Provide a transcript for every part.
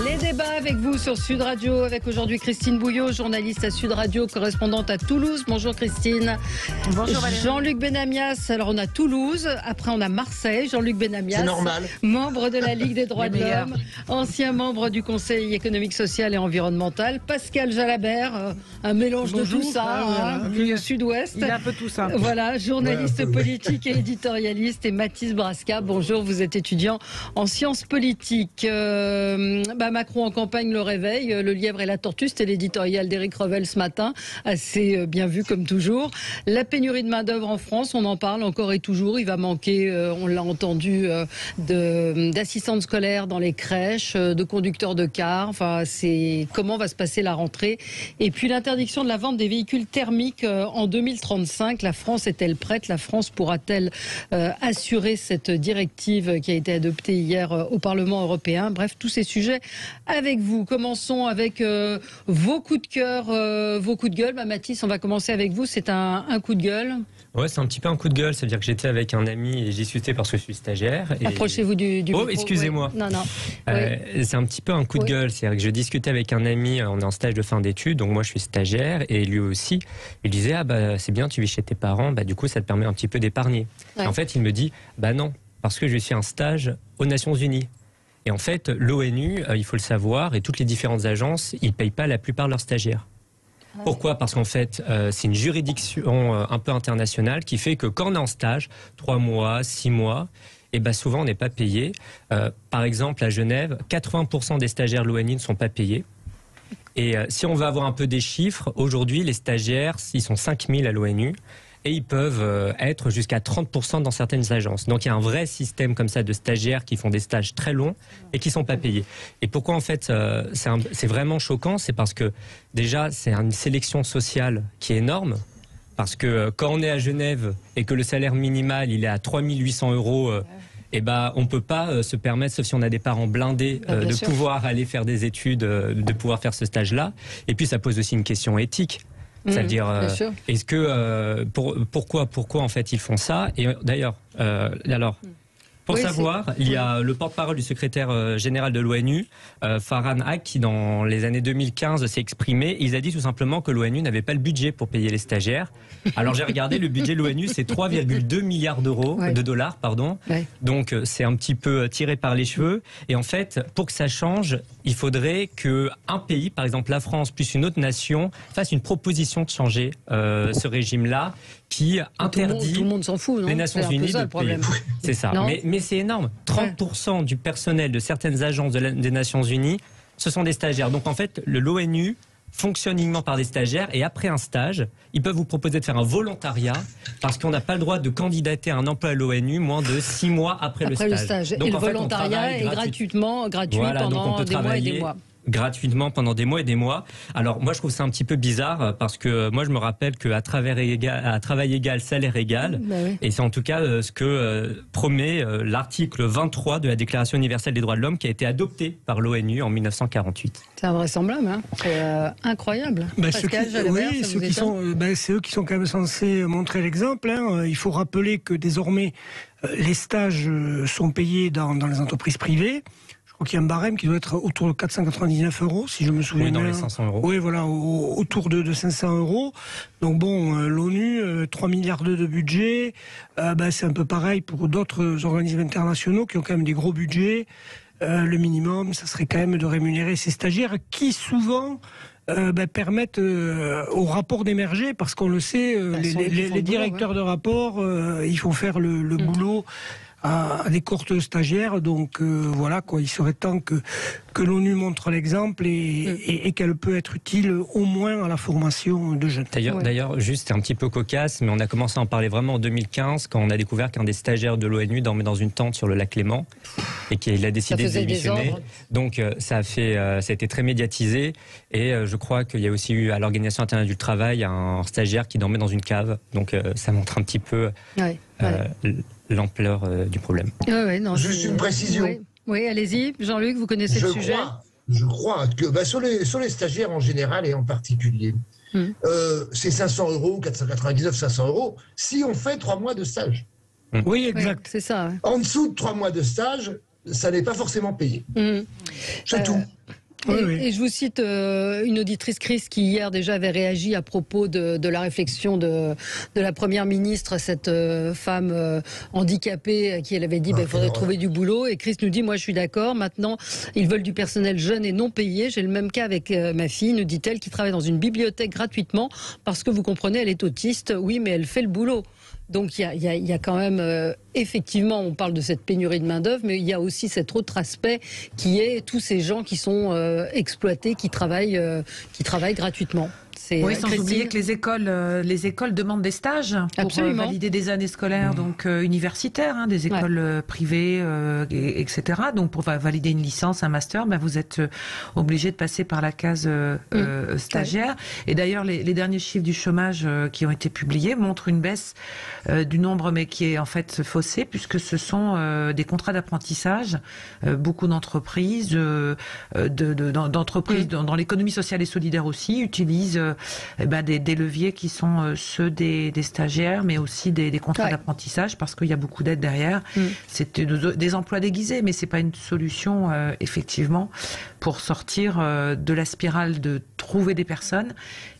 Les débats avec vous sur Sud Radio, avec aujourd'hui Christine Bouillot, journaliste à Sud Radio, correspondante à Toulouse. Bonjour Christine. Bonjour Valérie. Jean-Luc Benamias, alors on a Toulouse, après on a Marseille. Jean-Luc Benamias, c'est normal, membre de la Ligue des droits de l'homme, ancien membre du Conseil économique, social et environnemental. Pascal Jalabert, un mélange de tout ça, du Sud-Ouest. Il a un peu tout ça. Voilà, journaliste politique et éditorialiste. Et Mathis Brasca, bonjour, vous êtes étudiant en sciences politiques. Macron en campagne, le réveil, le lièvre et la tortue, c'était l'éditorial d'Éric Revel ce matin, assez bien vu comme toujours. La pénurie de main-d'œuvre en France, on en parle encore et toujours. Il va manquer, on l'a entendu, d'assistantes scolaires dans les crèches, de conducteurs de cars. Enfin, c'est comment va se passer la rentrée. Et puis l'interdiction de la vente des véhicules thermiques en 2035. La France est-elle prête? La France pourra-t-elle assurer cette directive qui a été adoptée hier au Parlement européen? Bref, tous ces sujets avec vous. Commençons avec vos coups de cœur, vos coups de gueule. Mathis, on va commencer avec vous. C'est un coup de gueule. Ouais, c'est un petit peu un coup de gueule. C'est-à-dire que j'étais avec un ami et j'y suis parce que je suis stagiaire. Et... Approchez-vous du Oh, micro. excusez-moi. Oui. Non. C'est un petit peu un coup de gueule. C'est-à-dire que je discutais avec un ami, on est en stage de fin d'études, donc moi je suis stagiaire et lui aussi. Il disait, c'est bien, tu vis chez tes parents, du coup ça te permet un petit peu d'épargner. Ouais. En fait, il me dit, non, parce que je suis en stage aux Nations Unies. Et en fait, l'ONU, il faut le savoir, et toutes les différentes agences, ils ne payent pas la plupart de leurs stagiaires. Pourquoi? Parce qu'en fait, c'est une juridiction un peu internationale qui fait que quand on est en stage, 3 mois, 6 mois, souvent on n'est pas payé. Par exemple, à Genève, 80% des stagiaires de l'ONU ne sont pas payés. Et si on veut avoir un peu des chiffres, aujourd'hui, les stagiaires, ils sont 5000 à l'ONU. Et ils peuvent être jusqu'à 30% dans certaines agences. Donc il y a un vrai système comme ça de stagiaires qui font des stages très longs et qui ne sont pas payés. Et pourquoi en fait c'est vraiment choquant? C'est parce que déjà c'est une sélection sociale qui est énorme. Parce que quand on est à Genève et que le salaire minimal il est à 3800 €, on ne peut pas se permettre, sauf si on a des parents blindés, de pouvoir aller faire des études, de pouvoir faire ce stage-là. Et puis ça pose aussi une question éthique. C'est-à-dire, est-ce que pourquoi en fait ils font ça? Et d'ailleurs, pour savoir, il y a le porte-parole du secrétaire général de l'ONU, Farhan Haq, qui dans les années 2015 s'est exprimé. Il a dit tout simplement que l'ONU n'avait pas le budget pour payer les stagiaires. Alors j'ai regardé, le budget de l'ONU, c'est 3,2 milliards de dollars, pardon. Ouais. Donc c'est un petit peu tiré par les cheveux. Et en fait, pour que ça change, il faudrait qu'un pays, par exemple la France, plus une autre nation, fasse une proposition de changer ce régime-là, qui interdit tout le monde s'en fout, non? les Nations Unies de payer. C'est ça. Mais c'est énorme. 30% du personnel de certaines agences des Nations Unies, ce sont des stagiaires. Donc en fait, l'ONU fonctionne uniquement par des stagiaires et après un stage, ils peuvent vous proposer de faire un volontariat parce qu'on n'a pas le droit de candidater à un emploi à l'ONU moins de 6 mois après le stage. Donc, et le volontariat est gratuit pendant des mois et des mois. Gratuitement pendant des mois et des mois. Alors moi je trouve ça un petit peu bizarre parce que moi je me rappelle qu'à travail égal, salaire égal, et c'est en tout cas ce que promet l'article 23 de la Déclaration universelle des droits de l'homme qui a été adopté par l'ONU en 1948. C'est invraisemblable, hein. C'est incroyable. Pascal, c'est eux qui sont quand même censés montrer l'exemple, hein. Il faut rappeler que désormais les stages sont payés dans les entreprises privées. Je crois qu'il y a un barème qui doit être autour de 499 €, si je me souviens bien. Oui, dans les 500 €. Oui, voilà, autour de 500 €. Donc bon, l'ONU, 3 milliards de budget, c'est un peu pareil pour d'autres organismes internationaux qui ont quand même des gros budgets. Le minimum, ça serait quand même de rémunérer ces stagiaires qui souvent permettent au rapport d'émerger, parce qu'on le sait, les directeurs de rapport, il faut faire le boulot à des courtes stagiaires, donc voilà quoi, il serait temps que l'ONU montre l'exemple et qu'elle peut être utile au moins à la formation de jeunes. D'ailleurs, juste un petit peu cocasse, mais on a commencé à en parler vraiment en 2015 quand on a découvert qu'un des stagiaires de l'ONU dormait dans une tente sur le lac Léman et qu'il a décidé de démissionner. Donc ça a été très médiatisé et je crois qu'il y a aussi eu à l'Organisation internationale du travail un stagiaire qui dormait dans une cave. Donc ça montre un petit peu l'ampleur du problème. Juste une précision. Oui, allez-y, Jean-Luc, vous connaissez le sujet. Je crois que sur les stagiaires en général et en particulier, c'est 500 €, 499, 500 € si on fait 3 mois de stage. Oui, exact. C'est ça. En dessous de 3 mois de stage, ça n'est pas forcément payé. C'est tout. Et je vous cite une auditrice, Chris, qui hier déjà avait réagi à propos de la réflexion de la Première ministre, cette femme handicapée, qui elle avait dit il faudrait trouver du boulot. Et Chris nous dit, moi je suis d'accord, maintenant ils veulent du personnel jeune et non payé. J'ai le même cas avec ma fille, nous dit-elle, qui travaille dans une bibliothèque gratuitement, parce que vous comprenez, elle est autiste, oui, mais elle fait le boulot. Donc il y a quand même, effectivement, on parle de cette pénurie de main-d'œuvre, mais il y a aussi cet autre aspect qui est tous ces gens qui sont exploités, qui travaillent gratuitement. Oui, sans oublier que les écoles demandent des stages pour valider des années scolaires donc universitaires, des écoles privées, etc. Donc pour valider une licence, un master, vous êtes obligé de passer par la case stagiaire. Et d'ailleurs, les derniers chiffres du chômage qui ont été publiés montrent une baisse du nombre, mais qui est en fait faussée, puisque ce sont des contrats d'apprentissage. Beaucoup d'entreprises, dans l'économie sociale et solidaire aussi, utilisent des leviers qui sont ceux des stagiaires, mais aussi des contrats d'apprentissage, parce qu'il y a beaucoup d'aides derrière. C'est des emplois déguisés, mais c'est pas une solution effectivement pour sortir de la spirale de trouver des personnes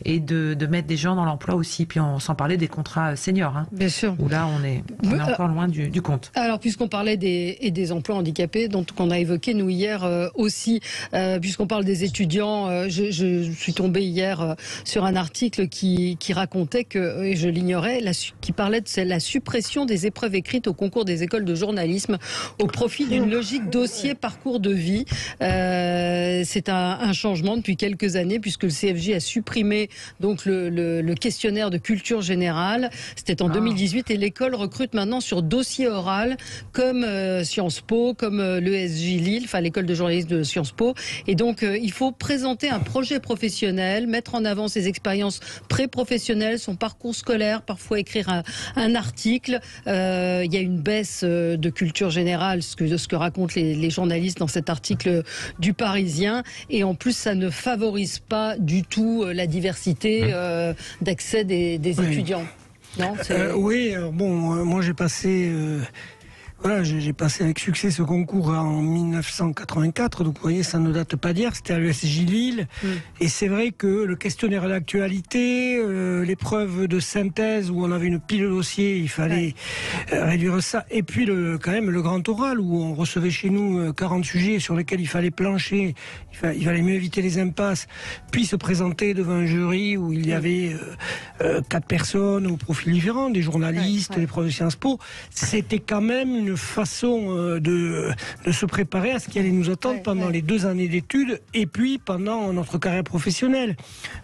et de mettre des gens dans l'emploi aussi. Puis on s'en parlait des contrats seniors, bien sûr, où là on est encore loin du compte. Alors puisqu'on parlait des emplois handicapés, dont qu'on a évoqué nous hier aussi, puisqu'on parle des étudiants, je suis tombée hier sur un article qui racontait que, et je l'ignorais, qui parlait de la suppression des épreuves écrites au concours des écoles de journalisme au profit d'une logique dossier parcours de vie. C'est un changement depuis quelques années, puisque le CFJ a supprimé donc le questionnaire de culture générale. C'était en 2018, et l'école recrute maintenant sur dossier oral, comme Sciences Po, comme l'ESJ Lille, enfin l'école de journalisme de Sciences Po. Et donc il faut présenter un projet professionnel, mettre en avant ses expériences pré-professionnelles, son parcours scolaire, parfois écrire un article. Il y a une baisse de culture générale, ce que racontent les journalistes dans cet article du Parisien. Et en plus, ça ne favorise pas du tout la diversité d'accès des étudiants. Non, oui, moi j'ai passé... j'ai passé avec succès ce concours en 1984, donc vous voyez, ça ne date pas d'hier, c'était à l'ESJ Lille. Et c'est vrai que le questionnaire d'actualité, l'épreuve de synthèse où on avait une pile de dossiers, il fallait réduire ça. Et puis quand même le grand oral où on recevait chez nous 40 sujets sur lesquels il fallait plancher, il fallait mieux éviter les impasses, puis se présenter devant un jury où il y avait 4 personnes aux profils différents, des journalistes, des profs de Sciences Po. C'était quand même une façon de se préparer à ce qui allait nous attendre pendant les 2 années d'études et puis pendant notre carrière professionnelle.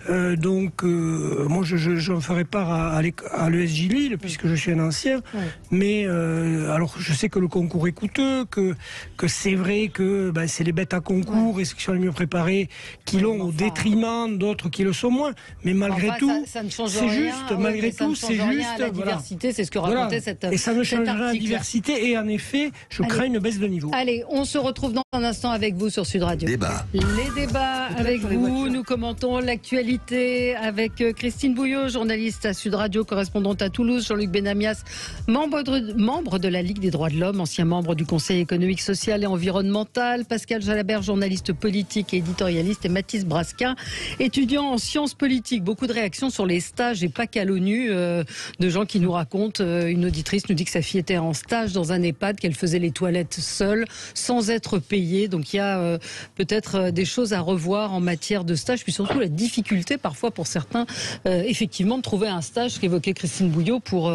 Moi je me ferai part à l'ESJ Lille puisque je suis un ancien, mais alors je sais que le concours est coûteux, que c'est vrai que c'est les bêtes à concours et ceux qui sont les mieux préparés qui l'ont au détriment d'autres qui le sont moins, mais malgré tout ça ne change c'est rien, juste, malgré tout c'est juste la diversité, c'est ce que racontait cet article. Et ça ne change rien à la diversité. Et en effet, je crains une baisse de niveau. Allez, on se retrouve dans un instant avec vous sur Sud Radio. Débat. Les débats avec vous. Nous commentons l'actualité avec Christine Bouillot, journaliste à Sud Radio, correspondante à Toulouse. Jean-Luc Benamias, membre de la Ligue des droits de l'homme, ancien membre du Conseil économique, social et environnemental. Pascal Jalabert, journaliste politique et éditorialiste. Et Mathis Brasca, étudiant en sciences politiques. Beaucoup de réactions sur les stages et pas qu'à l'ONU, de gens qui nous racontent. Une auditrice nous dit que sa fille était en stage dans un EHPAD, qu'elle faisait les toilettes seule, sans être payée. Donc il y a peut-être des choses à revoir en matière de stage, puis surtout la difficulté parfois pour certains, effectivement, de trouver un stage qu'évoquait Christine Bouillot pour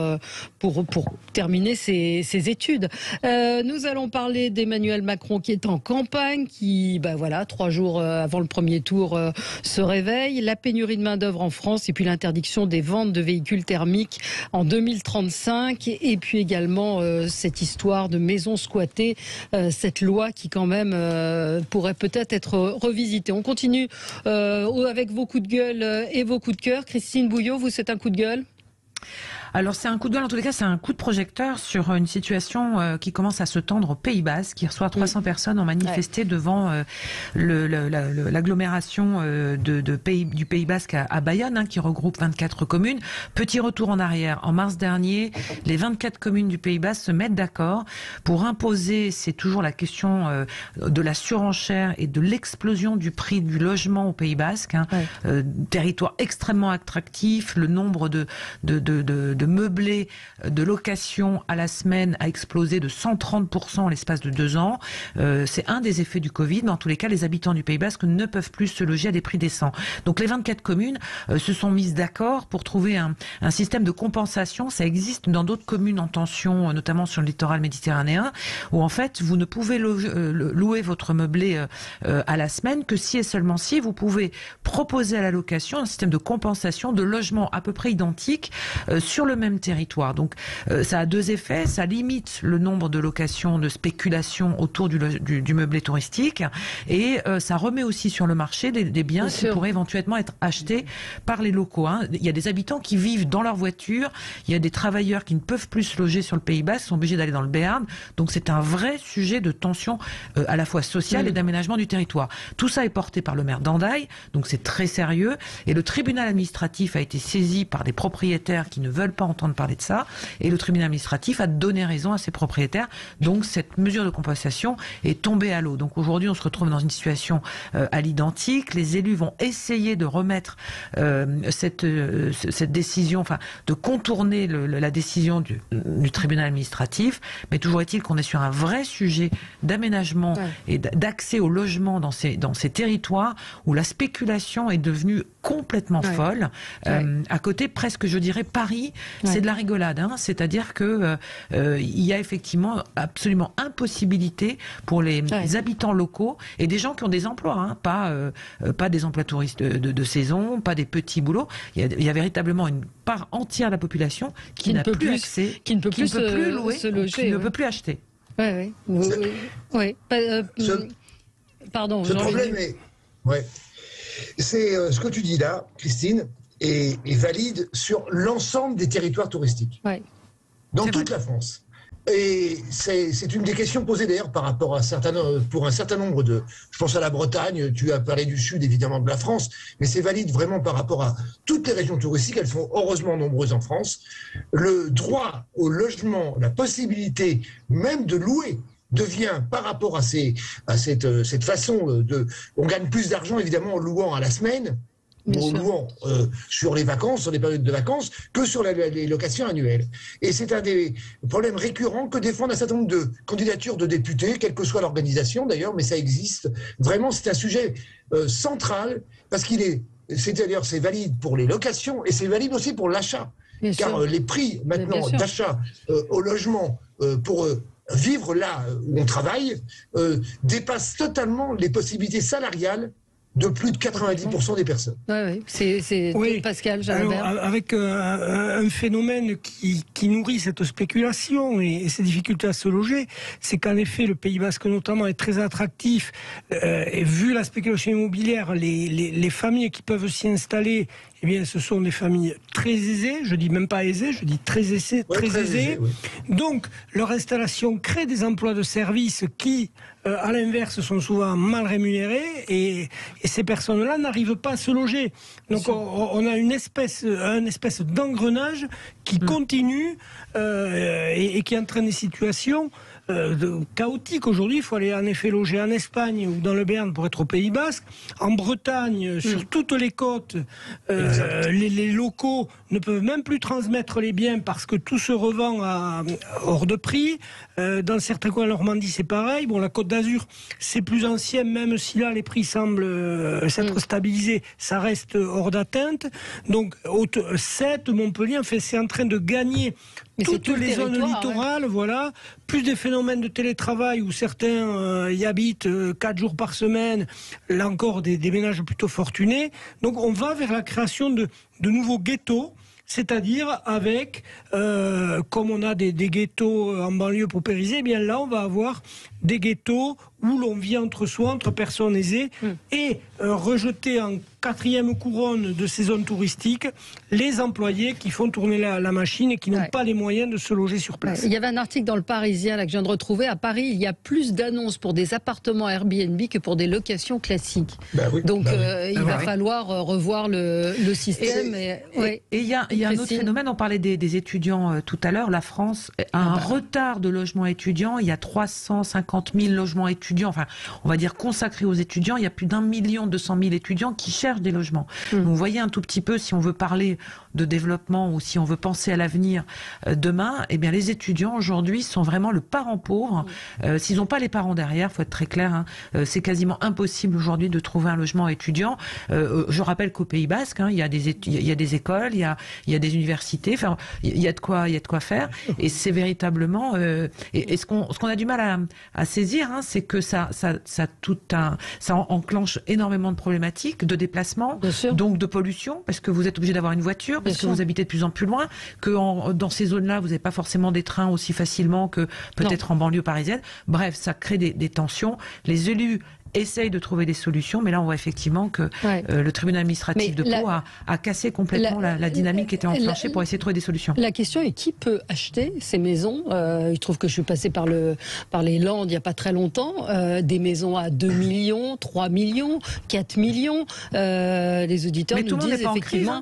terminer ses études. Nous allons parler d'Emmanuel Macron qui est en campagne, qui, 3 jours avant le premier tour, se réveille. La pénurie de main-d'œuvre en France et puis l'interdiction des ventes de véhicules thermiques en 2035 et puis également cette histoire de maisons squattées, cette loi qui quand même pourrait peut-être être revisitée. On continue avec vos coups de gueule et vos coups de cœur. Christine Bouillot, vous, c'est un coup de gueule ? Alors c'est un coup de gueule, en tous les cas, c'est un coup de projecteur sur une situation qui commence à se tendre au Pays Basque, qui reçoit 300 personnes ont manifesté devant l'agglomération du Pays Basque à Bayonne, qui regroupe 24 communes. Petit retour en arrière. En mars dernier, les 24 communes du Pays Basque se mettent d'accord pour imposer, c'est toujours la question de la surenchère et de l'explosion du prix du logement au Pays Basque, territoire extrêmement attractif, le nombre de meublés de location à la semaine a explosé de 130% en l'espace de 2 ans. C'est un des effets du Covid, mais en tous les cas, les habitants du Pays Basque ne peuvent plus se loger à des prix décents. Donc les 24 communes se sont mises d'accord pour trouver un système de compensation. Ça existe dans d'autres communes en tension, notamment sur le littoral méditerranéen, où en fait, vous ne pouvez louer votre meublé à la semaine que si et seulement si vous pouvez proposer à la location un système de compensation de logements à peu près identiques sur le même territoire. Donc ça a 2 effets, ça limite le nombre de locations, de spéculation autour du meublé touristique, et ça remet aussi sur le marché des biens qui pourraient éventuellement être achetés par les locaux. Il y a des habitants qui vivent dans leur voiture, il y a des travailleurs qui ne peuvent plus se loger sur le Pays Basque, sont obligés d'aller dans le Béarn, donc c'est un vrai sujet de tension à la fois sociale et d'aménagement du territoire. Tout ça est porté par le maire d'Hendaye, donc c'est très sérieux, et le tribunal administratif a été saisi par des propriétaires qui ne veulent pas entendre parler de ça, et le tribunal administratif a donné raison à ces propriétaires, donc cette mesure de compensation est tombée à l'eau. Donc aujourd'hui on se retrouve dans une situation à l'identique, les élus vont essayer de remettre cette décision, enfin de contourner la décision du tribunal administratif, mais toujours est-il qu'on est sur un vrai sujet d'aménagement et d'accès au logement dans ces territoires où la spéculation est devenue complètement folle. À côté, presque, je dirais, Paris, c'est de la rigolade. C'est-à-dire que il y a effectivement absolument impossibilité pour les habitants locaux et des gens qui ont des emplois, pas des emplois touristes de saison, pas des petits boulots. Il y a véritablement une part entière de la population qui n'a plus accès, qui ne peut plus louer, se loger, qui ne peut plus acheter. Pardon. Ce problème est... C'est ce que tu dis là, Christine, est valide sur l'ensemble des territoires touristiques. Dans toute la France. Et c'est une des questions posées d'ailleurs par rapport pour un certain nombre de... Je pense à la Bretagne, tu as parlé du sud évidemment de la France, mais c'est valide vraiment par rapport à toutes les régions touristiques, elles sont heureusement nombreuses en France. Le droit au logement, la possibilité même de louer, devient par rapport à cette façon de... On gagne plus d'argent évidemment en louant à la semaine, en louant sur les vacances, sur les périodes de vacances, que sur les locations annuelles. Et c'est un des problèmes récurrents que défendent un certain nombre de candidatures de députés, quelle que soit l'organisation d'ailleurs, mais ça existe. Vraiment, c'est un sujet central, parce c'est valide pour les locations et c'est valide aussi pour l'achat. Car les prix maintenant d'achat au logement pour vivre là où on travaille dépassent totalement les possibilités salariales de plus de 90% des personnes. C'est Pascal Jalabert. Alors, avec un phénomène qui nourrit cette spéculation et ces difficultés à se loger, c'est qu'en effet le Pays Basque notamment est très attractif et vu la spéculation immobilière, les familles qui peuvent s'y installer, eh bien, ce sont des familles très aisées, je dis même pas aisées, je dis très aisées. Donc leur installation crée des emplois de service qui à l'inverse, sont souvent mal rémunérés et ces personnes-là n'arrivent pas à se loger. Donc on a un espèce d'engrenage qui continue et qui entraîne des situations chaotiques. Aujourd'hui, il faut aller en effet loger en Espagne ou dans le Béarn pour être au Pays Basque. En Bretagne, sur toutes les côtes, les locaux ne peuvent même plus transmettre les biens parce que tout se revend hors de prix. Dans certains coins de Normandie, c'est pareil. Bon, la Côte d'Azur, c'est plus ancien, même si là, les prix semblent s'être stabilisés, ça reste hors d'atteinte. Donc, Sète, Montpellier, en fait, c'est en train de gagner toutes les zones littorales, voilà. Plus des phénomènes de télétravail où certains y habitent 4 jours par semaine, là encore des ménages plutôt fortunés. Donc on va vers la création de nouveaux ghettos, c'est-à-dire avec, comme on a des ghettos en banlieue paupérisés, eh bien là on va avoir des ghettos où l'on vit entre soi, entre personnes aisées, et rejeter en 4e couronne de ces zones touristiques les employés qui font tourner la machine et qui n'ont pas les moyens de se loger sur place. Il y avait un article dans le Parisien là, que je viens de retrouver. À Paris, il y a plus d'annonces pour des appartements Airbnb que pour des locations classiques. Donc il va falloir revoir le système. Et il y a un autre phénomène, on parlait des étudiants tout à l'heure. La France a un retard de logements étudiants. Il y a 350 000 logements étudiants, enfin on va dire consacrés aux étudiants. Il y a plus d'1 200 000 étudiants qui cherchent des logements. Donc, vous voyez un tout petit peu, si on veut parler de développement ou si on veut penser à l'avenir demain, eh bien les étudiants aujourd'hui sont vraiment le parent pauvre. S'ils n'ont pas les parents derrière, faut être très clair, hein, c'est quasiment impossible aujourd'hui de trouver un logement étudiant. Je rappelle qu'au Pays Basque, hein, il y a des écoles, il y a des universités, enfin il y a de quoi faire. Et c'est véritablement et ce qu'on a du mal à saisir, hein, c'est que ça enclenche énormément de problématiques de déplacement, donc de pollution, parce que vous êtes obligé d'avoir une voiture, parce que vous habitez de plus en plus loin, que dans ces zones-là, vous n'avez pas forcément des trains aussi facilement que peut-être en banlieue parisienne. Bref, ça crée des tensions. Les élus essayent de trouver des solutions, mais là on voit effectivement que le tribunal administratif de Pau a cassé complètement la dynamique qui était enclenchée pour essayer de trouver des solutions. La question est qui peut acheter ces maisons. Il trouve que je suis passée par les Landes il n'y a pas très longtemps, des maisons à 2 millions, 3 millions, 4 millions. Les auditeurs nous disent effectivement...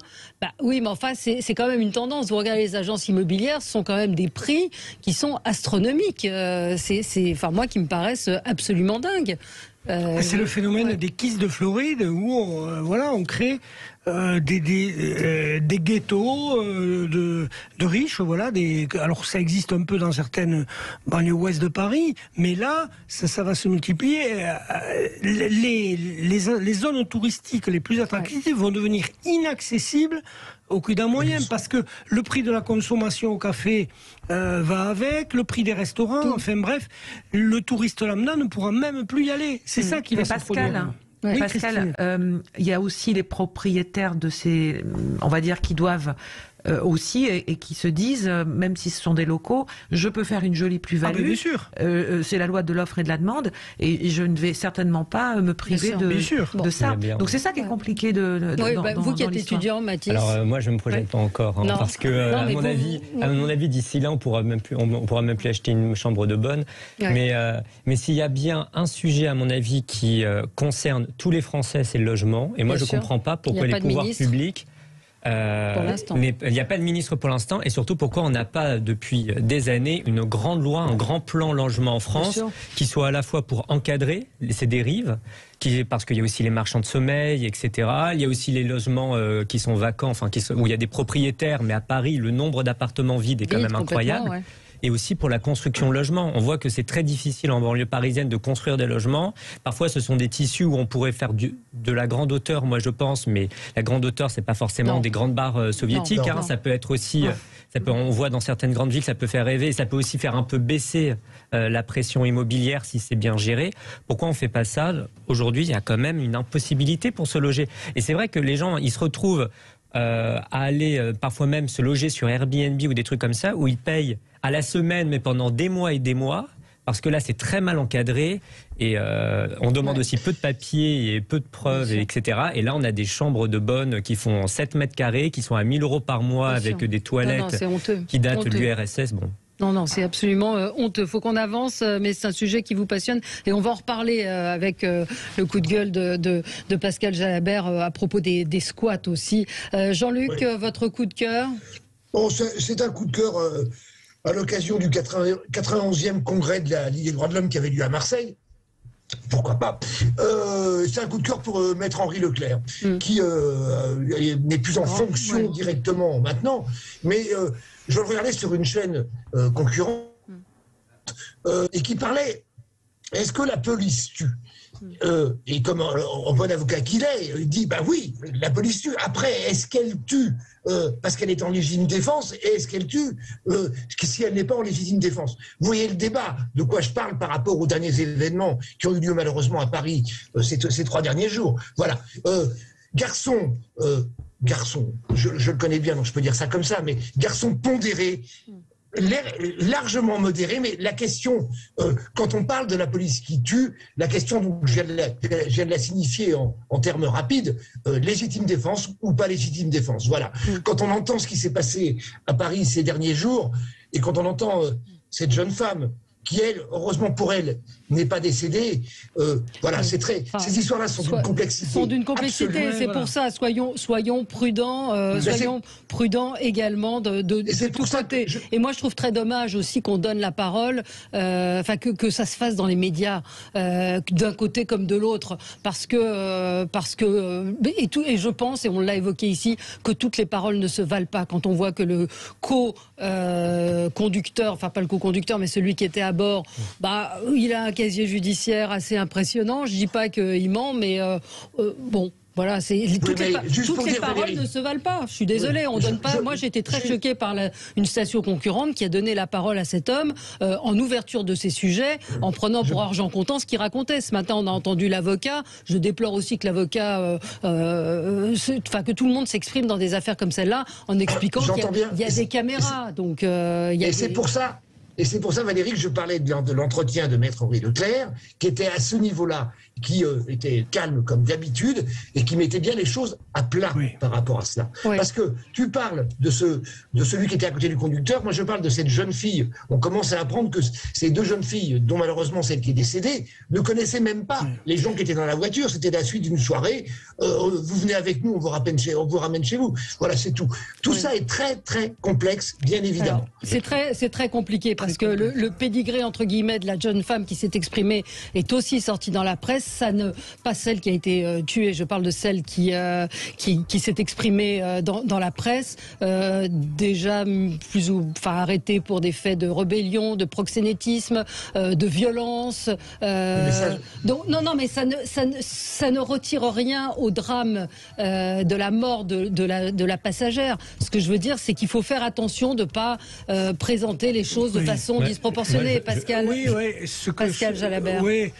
oui, mais enfin, c'est quand même une tendance. Vous regardez les agences immobilières, ce sont quand même des prix qui sont astronomiques. C'est moi qui me paraissent absolument dingues. C'est le phénomène des Kisses de Floride où on crée des ghettos de riches, alors ça existe un peu dans certaines banlieues ouest de Paris, mais là ça va se multiplier. Les zones touristiques les plus attractives vont devenir inaccessibles au coût d'un moyen, parce que le prix de la consommation au café va avec, le prix des restaurants, enfin bref, le touriste lambda ne pourra même plus y aller. C'est ça qui va se produire. Pascal, il y a aussi les propriétaires de ces, on va dire, qui doivent aussi et qui se disent, même si ce sont des locaux, je peux faire une jolie plus-value. Bien sûr. C'est la loi de l'offre et de la demande, et je ne vais certainement pas me priver de ça. Donc c'est ça qui est compliqué vous qui êtes étudiant, Mathis. Alors moi je me projette pas encore, hein, parce que à mon avis d'ici là on pourra même plus acheter une chambre de bonne. Mais s'il y a bien un sujet à mon avis qui concerne tous les Français, c'est le logement. Et moi je comprends pas pourquoi les pouvoirs publics il n'y a pas de ministre pour l'instant, et surtout pourquoi on n'a pas depuis des années une grande loi, un grand plan logement en France qui soit à la fois pour encadrer ces dérives, parce qu'il y a aussi les marchands de sommeil, etc. Il y a aussi les logements qui sont vacants, où il y a des propriétaires, mais à Paris le nombre d'appartements vides est quand même incroyable. Et aussi pour la construction de logements. On voit que c'est très difficile en banlieue parisienne de construire des logements. Parfois, ce sont des tissus où on pourrait faire de la grande hauteur, moi je pense, mais la grande hauteur, c'est pas forcément des grandes barres soviétiques. Non. Ça peut être aussi, on voit dans certaines grandes villes, ça peut faire rêver. Ça peut aussi faire un peu baisser la pression immobilière si c'est bien géré. Pourquoi on fait pas ça? Aujourd'hui, il y a quand même une impossibilité pour se loger. Et c'est vrai que les gens, ils se retrouvent à aller parfois même se loger sur Airbnb ou des trucs comme ça, où ils payent à la semaine, mais pendant des mois et des mois, parce que là, c'est très mal encadré, et on demande aussi peu de papiers et peu de preuves, etc. Et là, on a des chambres de bonne qui font 7 mètres carrés, qui sont à 1 000 € par mois, avec des toilettes qui datent de l'URSS. Bon. Non, c'est absolument honteux. Il faut qu'on avance, mais c'est un sujet qui vous passionne. Et on va en reparler avec le coup de gueule de Pascal Jalabert à propos des squats aussi. Jean-Luc, votre coup de cœur? C'est un coup de cœur à l'occasion du 91e congrès de la Ligue des droits de l'homme qui avait lieu à Marseille. Pourquoi pas. C'est un coup de cœur pour Maître Henri Leclerc, qui n'est plus en fonction directement maintenant, mais je le regardais sur une chaîne concurrente et qui parlait, est-ce que la police tue? Et comme en bon avocat qu'il est, il dit, bah oui, la police tue. Après, est-ce qu'elle tue parce qu'elle est en légitime défense, et est-ce qu'elle tue si elle n'est pas en légitime défense? Vous voyez le débat de quoi je parle par rapport aux derniers événements qui ont eu lieu malheureusement à Paris ces 3 derniers jours. Voilà. Garçon, je le connais bien, donc je peux dire ça comme ça, mais garçon pondéré, largement modéré, mais la question, quand on parle de la police qui tue, la question, donc, je viens de la signifier en termes rapides, légitime défense ou pas légitime défense. Voilà. Quand on entend ce qui s'est passé à Paris ces derniers jours, et quand on entend cette jeune femme qui, elle, heureusement pour elle, n'est pas décédée. Voilà, c'est très. Ces histoires-là sont d'une complexité. Sont d'une complexité. C'est pour ça. Soyons prudents. Soyons prudents également de tous côtés. Et moi, je trouve très dommage aussi qu'on donne la parole, que ça se fasse dans les médias, d'un côté comme de l'autre, parce que et je pense, et on l'a évoqué ici, que toutes les paroles ne se valent pas. Quand on voit que le co-conducteur, enfin pas le co-conducteur, mais celui qui était à bord, il a un casier judiciaire assez impressionnant. Je dis pas qu'il ment, mais bon. Voilà, toutes les paroles ne se valent pas. Je suis désolée, on donne pas. Moi, j'étais très choquée par une station concurrente qui a donné la parole à cet homme en ouverture de ses sujets, en prenant pour argent comptant ce qu'il racontait. Ce matin, on a entendu l'avocat. Je déplore aussi que l'avocat, que tout le monde s'exprime dans des affaires comme celle-là en expliquant qu'il y a des caméras. Donc, c'est pour ça. Et c'est pour ça, Valérie, que je parlais de l'entretien de Maître Henri Leclerc, qui était à ce niveau-là, qui était calme comme d'habitude, et qui mettait bien les choses à plat par rapport à cela. Oui. Parce que tu parles de celui qui était à côté du conducteur, moi je parle de cette jeune fille. On commence à apprendre que ces deux jeunes filles, dont malheureusement celle qui est décédée, ne connaissaient même pas les gens qui étaient dans la voiture. C'était la suite d'une soirée. Vous venez avec nous, on vous ramène chez vous. Voilà, c'est tout. Tout ça est très, très complexe, bien évidemment. C'est très compliqué. Parce que le pédigré, entre guillemets, de la jeune femme qui s'est exprimée est aussi sorti dans la presse. Pas celle qui a été tuée, je parle de celle qui s'est exprimée dans la presse, déjà arrêtée pour des faits de rébellion, de proxénétisme, de violence. Donc mais ça ne retire rien au drame de la mort de la passagère. Ce que je veux dire, c'est qu'il faut faire attention de ne pas présenter les choses de façon disproportionnée. Pascal Jalabert. Oui,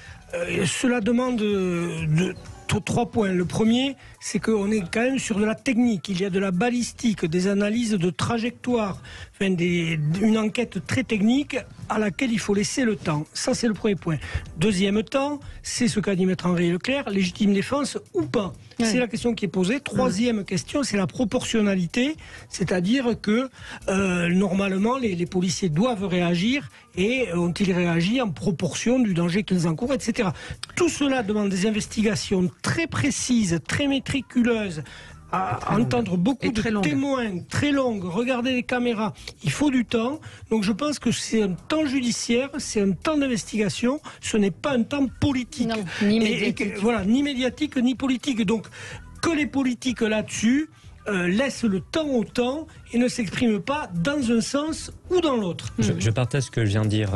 cela demande de 3 points. Le premier, c'est qu'on est quand même sur de la technique. Il y a de la balistique, des analyses de trajectoire, une enquête très technique à laquelle il faut laisser le temps. Ça, c'est le premier point. Deuxième temps, c'est ce qu'a dit Maître Henri Leclerc, légitime défense ou pas. C'est la question qui est posée. Troisième question, c'est la proportionnalité, c'est-à-dire que normalement les policiers doivent réagir et ont-ils réagi en proportion du danger qu'ils encourent, etc. Tout cela demande des investigations très précises, très méticuleuses, à entendre beaucoup de témoins, très longues, regarder les caméras. Il faut du temps. Donc je pense que c'est un temps judiciaire, c'est un temps d'investigation, ce n'est pas un temps politique. Non, ni médiatique. Ni médiatique, ni politique. Donc que les politiques là-dessus laissent le temps au temps et ne s'expriment pas dans un sens ou dans l'autre. Je partage ce que vient de dire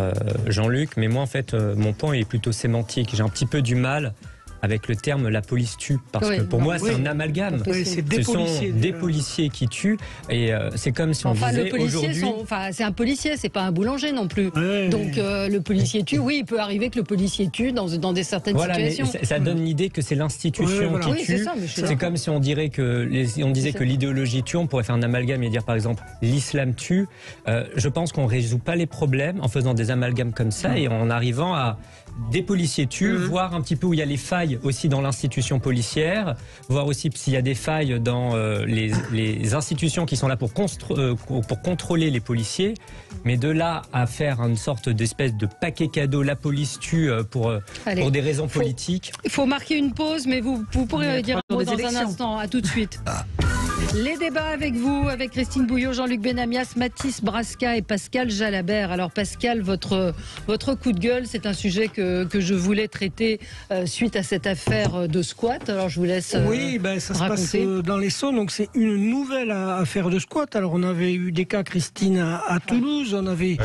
Jean-Luc, mais moi en fait, mon point est plutôt sémantique. J'ai un petit peu du mal avec le terme la police tue, parce que pour moi c'est un amalgame. C'est des policiers. Des policiers qui tuent, et c'est comme si on disait aujourd'hui... c'est un policier, c'est pas un boulanger non plus. Donc le policier tue, il peut arriver que le policier tue dans certaines situations. Mais ça donne l'idée que c'est l'institution qui tue. C'est comme si on disait que l'idéologie tue, on pourrait faire un amalgame et dire par exemple l'islam tue. Je pense qu'on résout pas les problèmes en faisant des amalgames comme ça et en arrivant à des policiers tuent, voir un petit peu où il y a les failles aussi dans l'institution policière, voir aussi s'il y a des failles dans les institutions qui sont là pour contrôler les policiers, mais de là à faire une sorte d'espèce de paquet cadeau, la police tue pour des raisons politiques. Il faut marquer une pause, mais vous pourrez dire un mot dans un instant. À tout de suite. Les débats avec vous, avec Christine Bouillot, Jean-Luc Benamias, Mathis Brasca et Pascal Jalabert. Alors Pascal, votre coup de gueule, c'est un sujet que je voulais traiter suite à cette affaire de squat. Alors je vous laisse ça se passe dans l'Essonne, donc c'est une nouvelle affaire de squat. Alors on avait eu des cas, Christine, à Toulouse, on avait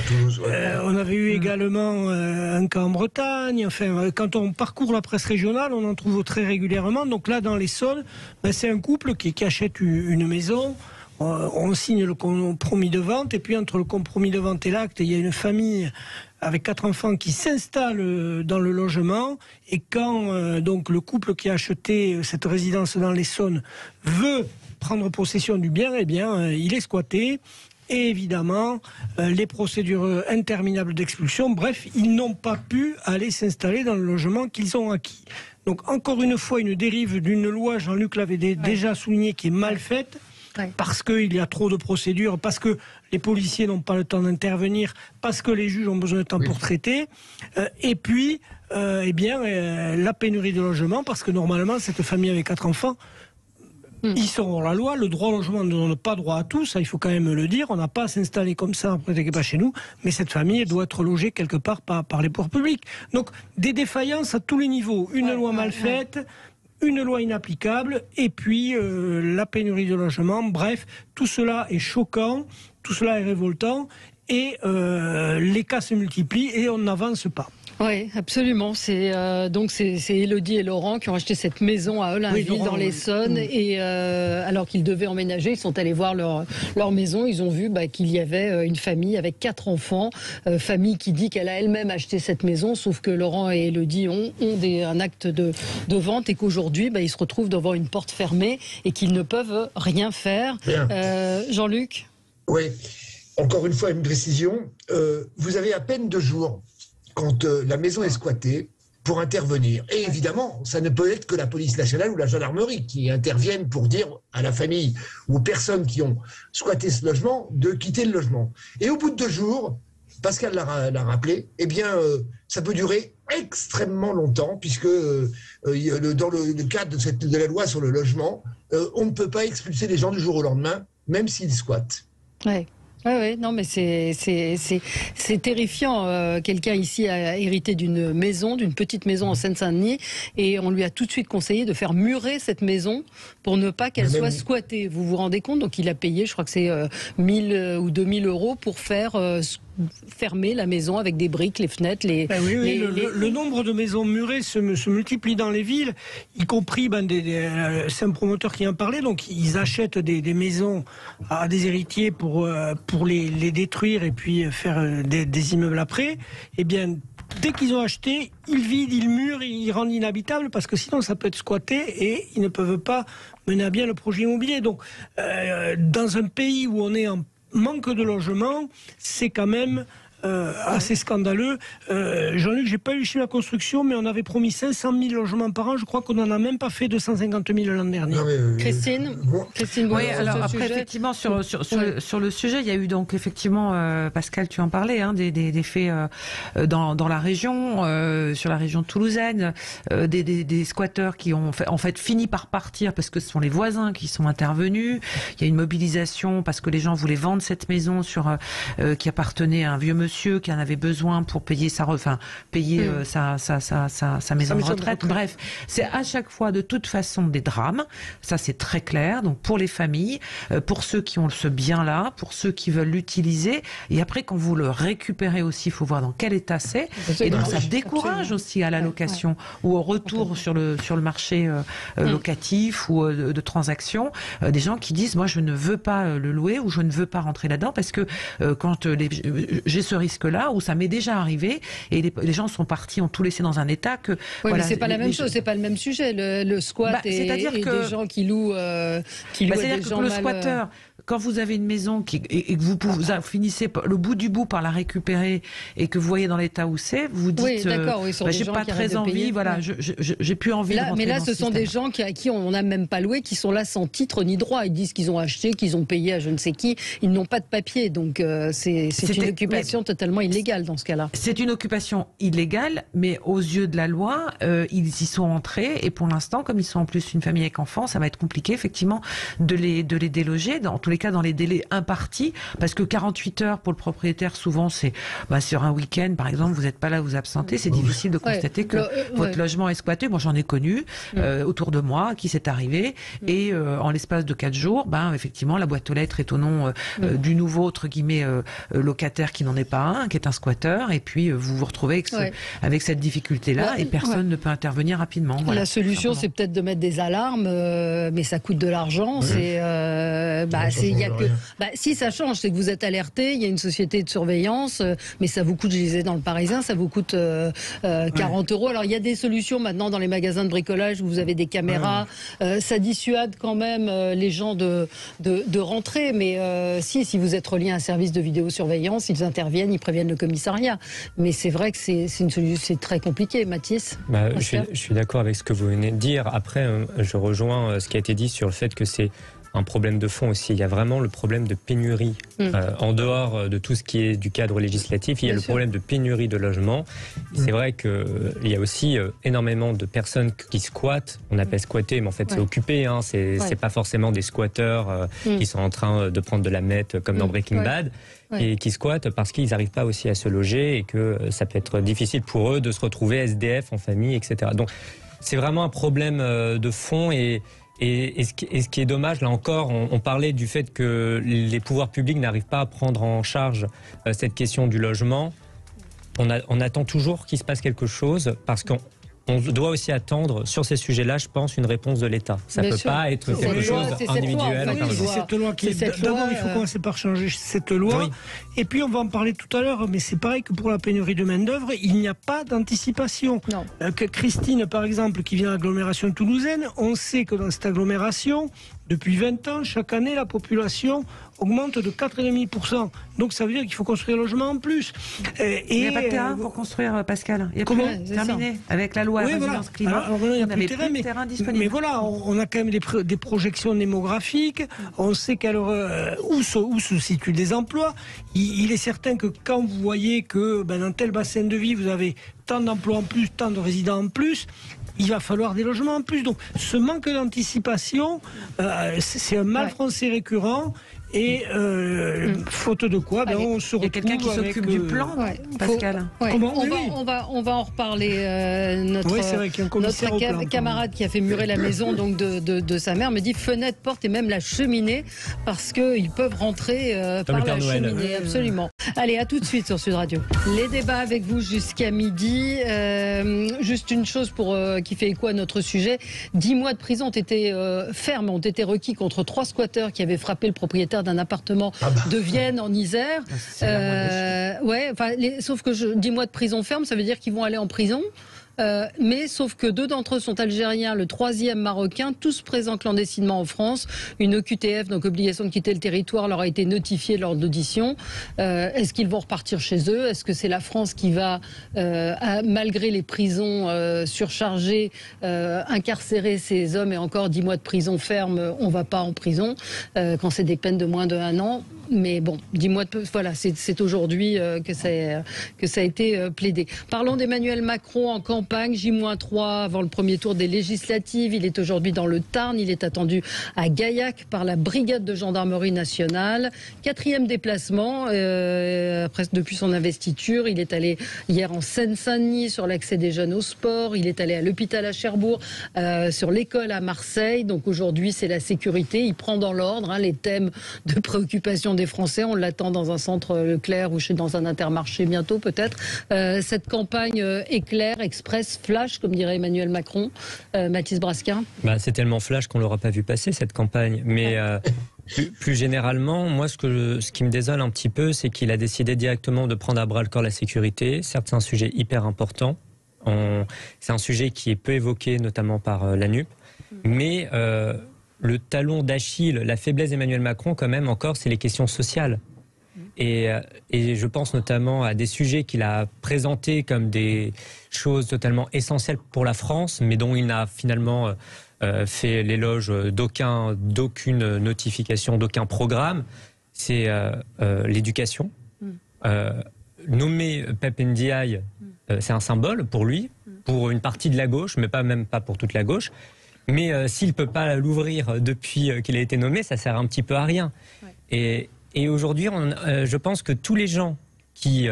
eu également un cas en Bretagne. Enfin, quand on parcourt la presse régionale, on en trouve très régulièrement. Donc là, dans l'Essonne, c'est un couple qui achète une maison, on signe le compromis de vente, et puis entre le compromis de vente et l'acte, il y a une famille avec 4 enfants qui s'installe dans le logement, et quand donc le couple qui a acheté cette résidence dans l'Essonne veut prendre possession du bien, il est squatté. et évidemment les procédures interminables d'expulsion. Bref, ils n'ont pas pu aller s'installer dans le logement qu'ils ont acquis. Donc encore une fois, une dérive d'une loi, Jean-Luc l'avait déjà souligné, qui est mal faite. Parce qu'il y a trop de procédures, parce que les policiers n'ont pas le temps d'intervenir, parce que les juges ont besoin de temps pour traiter, et puis la pénurie de logement, parce que normalement cette famille avec 4 enfants, ils sont hors la loi. Le droit au logement ne donne pas droit à tous, ça il faut quand même le dire. On n'a pas à s'installer comme ça, peut-être pas chez nous, mais cette famille doit être logée quelque part par les pouvoirs publics. Donc des défaillances à tous les niveaux, une loi mal faite, une loi inapplicable, et puis la pénurie de logement. Bref, tout cela est choquant, tout cela est révoltant, et les cas se multiplient et on n'avance pas. Oui, absolument. C'est Élodie et Laurent qui ont acheté cette maison à Olainville dans l'Essonne, et alors qu'ils devaient emménager, ils sont allés voir leur maison. Ils ont vu qu'il y avait une famille avec 4 enfants, famille qui dit qu'elle a elle-même acheté cette maison, sauf que Laurent et Élodie ont un acte de vente, et qu'aujourd'hui ils se retrouvent devant une porte fermée et qu'ils ne peuvent rien faire. Jean-Luc ? Oui, encore une fois une précision. Vous avez à peine 2 jours quand la maison est squattée pour intervenir. Et évidemment, ça ne peut être que la police nationale ou la gendarmerie qui interviennent pour dire à la famille ou aux personnes qui ont squatté ce logement de quitter le logement. Et au bout de 2 jours, Pascal l'a rappelé, ça peut durer extrêmement longtemps, puisque dans le cadre de la loi sur le logement, on ne peut pas expulser les gens du jour au lendemain, même s'ils squattent. Ouais. Oui, non, mais c'est terrifiant. Quelqu'un ici a hérité d'une maison, d'une petite maison en Seine-Saint-Denis, et on lui a tout de suite conseillé de faire murer cette maison pour ne pas qu'elle soit squattée. Vous vous rendez compte ? Donc il a payé, je crois que c'est 1 000 ou 2 000 euros pour faire fermer la maison avec des briques, les fenêtres, le nombre de maisons murées se multiplie dans les villes, y compris c'est un promoteur qui en parlait, donc ils achètent des maisons à des héritiers pour les détruire et puis faire des immeubles après. Eh bien, dès qu'ils ont acheté, ils vident, ils murent, ils rendent inhabitable, parce que sinon ça peut être squatté et ils ne peuvent pas mener à bien le projet immobilier. Donc, dans un pays où on est en manque de logement, c'est quand même assez scandaleux. Jean-Luc, j'ai pas eu chez la construction, mais on avait promis 500 000 logements par an. Je crois qu'on n'en a même pas fait 250 000 l'an dernier. Christine, oui, alors après, effectivement, sur le sujet, il y a eu donc effectivement, Pascal, tu en parlais, des faits dans la région, sur la région toulousaine, des squatteurs qui ont en fait fini par partir parce que ce sont les voisins qui sont intervenus. Il y a une mobilisation parce que les gens voulaient vendre cette maison qui appartenait à un vieux monsieur qui en avait besoin pour payer sa maison de retraite. Bref, c'est à chaque fois de toute façon des drames. Ça, c'est très clair. Donc pour les familles, pour ceux qui ont ce bien-là, pour ceux qui veulent l'utiliser. Et après, quand vous le récupérez aussi, il faut voir dans quel état c'est. Et donc ça décourage aussi à la location ou au retour sur le marché locatif ou de transaction. Des gens qui disent, moi, je ne veux pas le louer ou je ne veux pas rentrer là-dedans parce que quand j'ai ce risque-là, où ça m'est déjà arrivé, et les gens sont partis, ont tout laissé dans un état que... Oui, mais c'est pas la même chose, c'est pas le même sujet, le squat et des gens qui louent à des gens le squatteur, quand vous avez une maison et que vous finissez le bout du bout par la récupérer et que vous voyez dans l'état où c'est, vous dites j'ai pas très envie, j'ai plus envie de rentrer. Mais là, ce sont des gens à qui on n'a même pas loué, qui sont là sans titre ni droit. Ils disent qu'ils ont acheté, qu'ils ont payé à je ne sais qui. Ils n'ont pas de papier, donc c'est une occupation totalement illégale dans ce cas-là. C'est une occupation illégale, mais aux yeux de la loi, ils y sont entrés, et pour l'instant, comme ils sont en plus une famille avec enfants, ça va être compliqué effectivement de les déloger, dans tous les cas dans les délais impartis, parce que 48 heures pour le propriétaire, souvent c'est sur un week-end par exemple, vous n'êtes pas là, vous absentez, c'est difficile de constater que votre logement est squatté. Moi j'en ai connu autour de moi qui s'est arrivé, et en l'espace de 4 jours, effectivement la boîte aux lettres est au nom du nouveau entre guillemets locataire qui n'en est pas A1 qui est un squatteur, et puis vous vous retrouvez avec cette difficulté-là, et personne ne peut intervenir rapidement. Voilà, la solution, c'est peut-être de mettre des alarmes, mais ça coûte de l'argent. Si ça change, c'est que vous êtes alerté, il y a une société de surveillance, mais ça vous coûte, je disais dans le Parisien, ça vous coûte 40 euros. Alors il y a des solutions maintenant dans les magasins de bricolage où vous avez des caméras, ça dissuade quand même les gens de rentrer, mais si vous êtes relié à un service de vidéosurveillance, ils interviennent, ils préviennent le commissariat. Mais c'est vrai que c'est très compliqué, Mathis. Je suis d'accord avec ce que vous venez de dire. Après, je rejoins ce qui a été dit sur le fait que c'est un problème de fond aussi. Il y a vraiment le problème de pénurie. En dehors de tout ce qui est du cadre législatif, il y a le problème de pénurie de logements. C'est vrai qu'il y a aussi énormément de personnes qui squattent. On appelle squatter, mais en fait c'est occupé. C'est pas forcément des squatteurs qui sont en train de prendre de la meth comme dans Breaking Bad. Et qui squattent parce qu'ils n'arrivent pas aussi à se loger et que ça peut être difficile pour eux de se retrouver SDF en famille, etc. Donc c'est vraiment un problème de fond et ce qui est dommage, là encore, on parlait du fait que les pouvoirs publics n'arrivent pas à prendre en charge cette question du logement. On attend toujours qu'il se passe quelque chose parce qu'on doit aussi attendre sur ces sujets-là, je pense, une réponse de l'État. Ça ne peut pas être quelque chose d'individuel. C'est cette loi qui est... D'abord, il faut commencer par changer cette loi. Et puis, on va en parler tout à l'heure, mais c'est pareil que pour la pénurie de main-d'œuvre, il n'y a pas d'anticipation. Christine, par exemple, qui vient de l'agglomération toulousaine, on sait que dans cette agglomération, depuis 20 ans, chaque année, la population augmente de 4,5%. Donc ça veut dire qu'il faut construire un logement en plus. Il n'y a pas de terrain pour construire, Pascal. Il y a terminé avec la loi résilience climat. Il n'y a plus de terrain disponible. Mais voilà, on a quand même des projections démographiques. On sait où se situent les emplois. Il est certain que quand vous voyez que dans tel bassin de vie, vous avez tant d'emplois en plus, tant de résidents en plus, il va falloir des logements en plus. Donc ce manque d'anticipation, c'est un mal français récurrent. Et faute de quoi, on se retrouve. Il y a quelqu'un qui s'occupe du plan, Pascal. On va en reparler. Notre camarade qui a fait murer la maison donc de sa mère me dit fenêtre, porte et même la cheminée parce qu'ils peuvent rentrer par la cheminée. Absolument. Allez, à tout de suite sur Sud Radio. Les débats avec vous jusqu'à midi. Juste une chose qui fait écho à notre sujet. 10 mois de prison ont été fermes, ont été requis contre 3 squatteurs qui avaient frappé le propriétaire d'un appartement de Vienne en Isère. Sauf que 10 mois de prison ferme, ça veut dire qu'ils vont aller en prison. Mais sauf que 2 d'entre eux sont algériens, le 3e marocain, tous présents clandestinement en France. Une OQTF, donc obligation de quitter le territoire, leur a été notifiée lors de l'audition. Est-ce qu'ils vont repartir chez eux? Est-ce que c'est la France qui va, malgré les prisons surchargées, incarcérer ces hommes? Et encore 10 mois de prison ferme, on ne va pas en prison quand c'est des peines de moins de 1 an. Mais bon, 10 mois de... Voilà, c'est aujourd'hui que ça a été plaidé. Parlons d'Emmanuel Macron en campagne, J-3 avant le premier tour des législatives. Il est aujourd'hui dans le Tarn. Il est attendu à Gaillac par la brigade de gendarmerie nationale. 4e déplacement depuis son investiture. Il est allé hier en Seine-Saint-Denis sur l'accès des jeunes au sport. Il est allé à l'hôpital à Cherbourg, sur l'école à Marseille. Donc aujourd'hui, c'est la sécurité. Il prend dans l'ordre les thèmes de préoccupation des Français. On l'attend dans un centre Leclerc ou dans un Intermarché bientôt peut-être. Cette campagne éclair, express, flash, comme dirait Emmanuel Macron. Mathis Brasca. C'est tellement flash qu'on ne l'aura pas vu passer cette campagne. Mais plus généralement, moi ce qui me désole un petit peu, c'est qu'il a décidé directement de prendre à bras le corps la sécurité. Certes, c'est un sujet hyper important. C'est un sujet qui est peu évoqué, notamment par la NUP. Mais le talon d'Achille, la faiblesse d'Emmanuel Macron, quand même, encore, c'est les questions sociales. Et je pense notamment à des sujets qu'il a présentés comme des choses totalement essentielles pour la France, mais dont il n'a finalement fait l'éloge d'aucune notification, d'aucun programme. C'est l'éducation. Nommer Pep Ndiaye, c'est un symbole pour lui, pour une partie de la gauche, mais même pas pour toute la gauche. Mais s'il ne peut pas l'ouvrir depuis qu'il a été nommé, ça sert un petit peu à rien. Ouais. Et aujourd'hui, je pense que tous les gens qui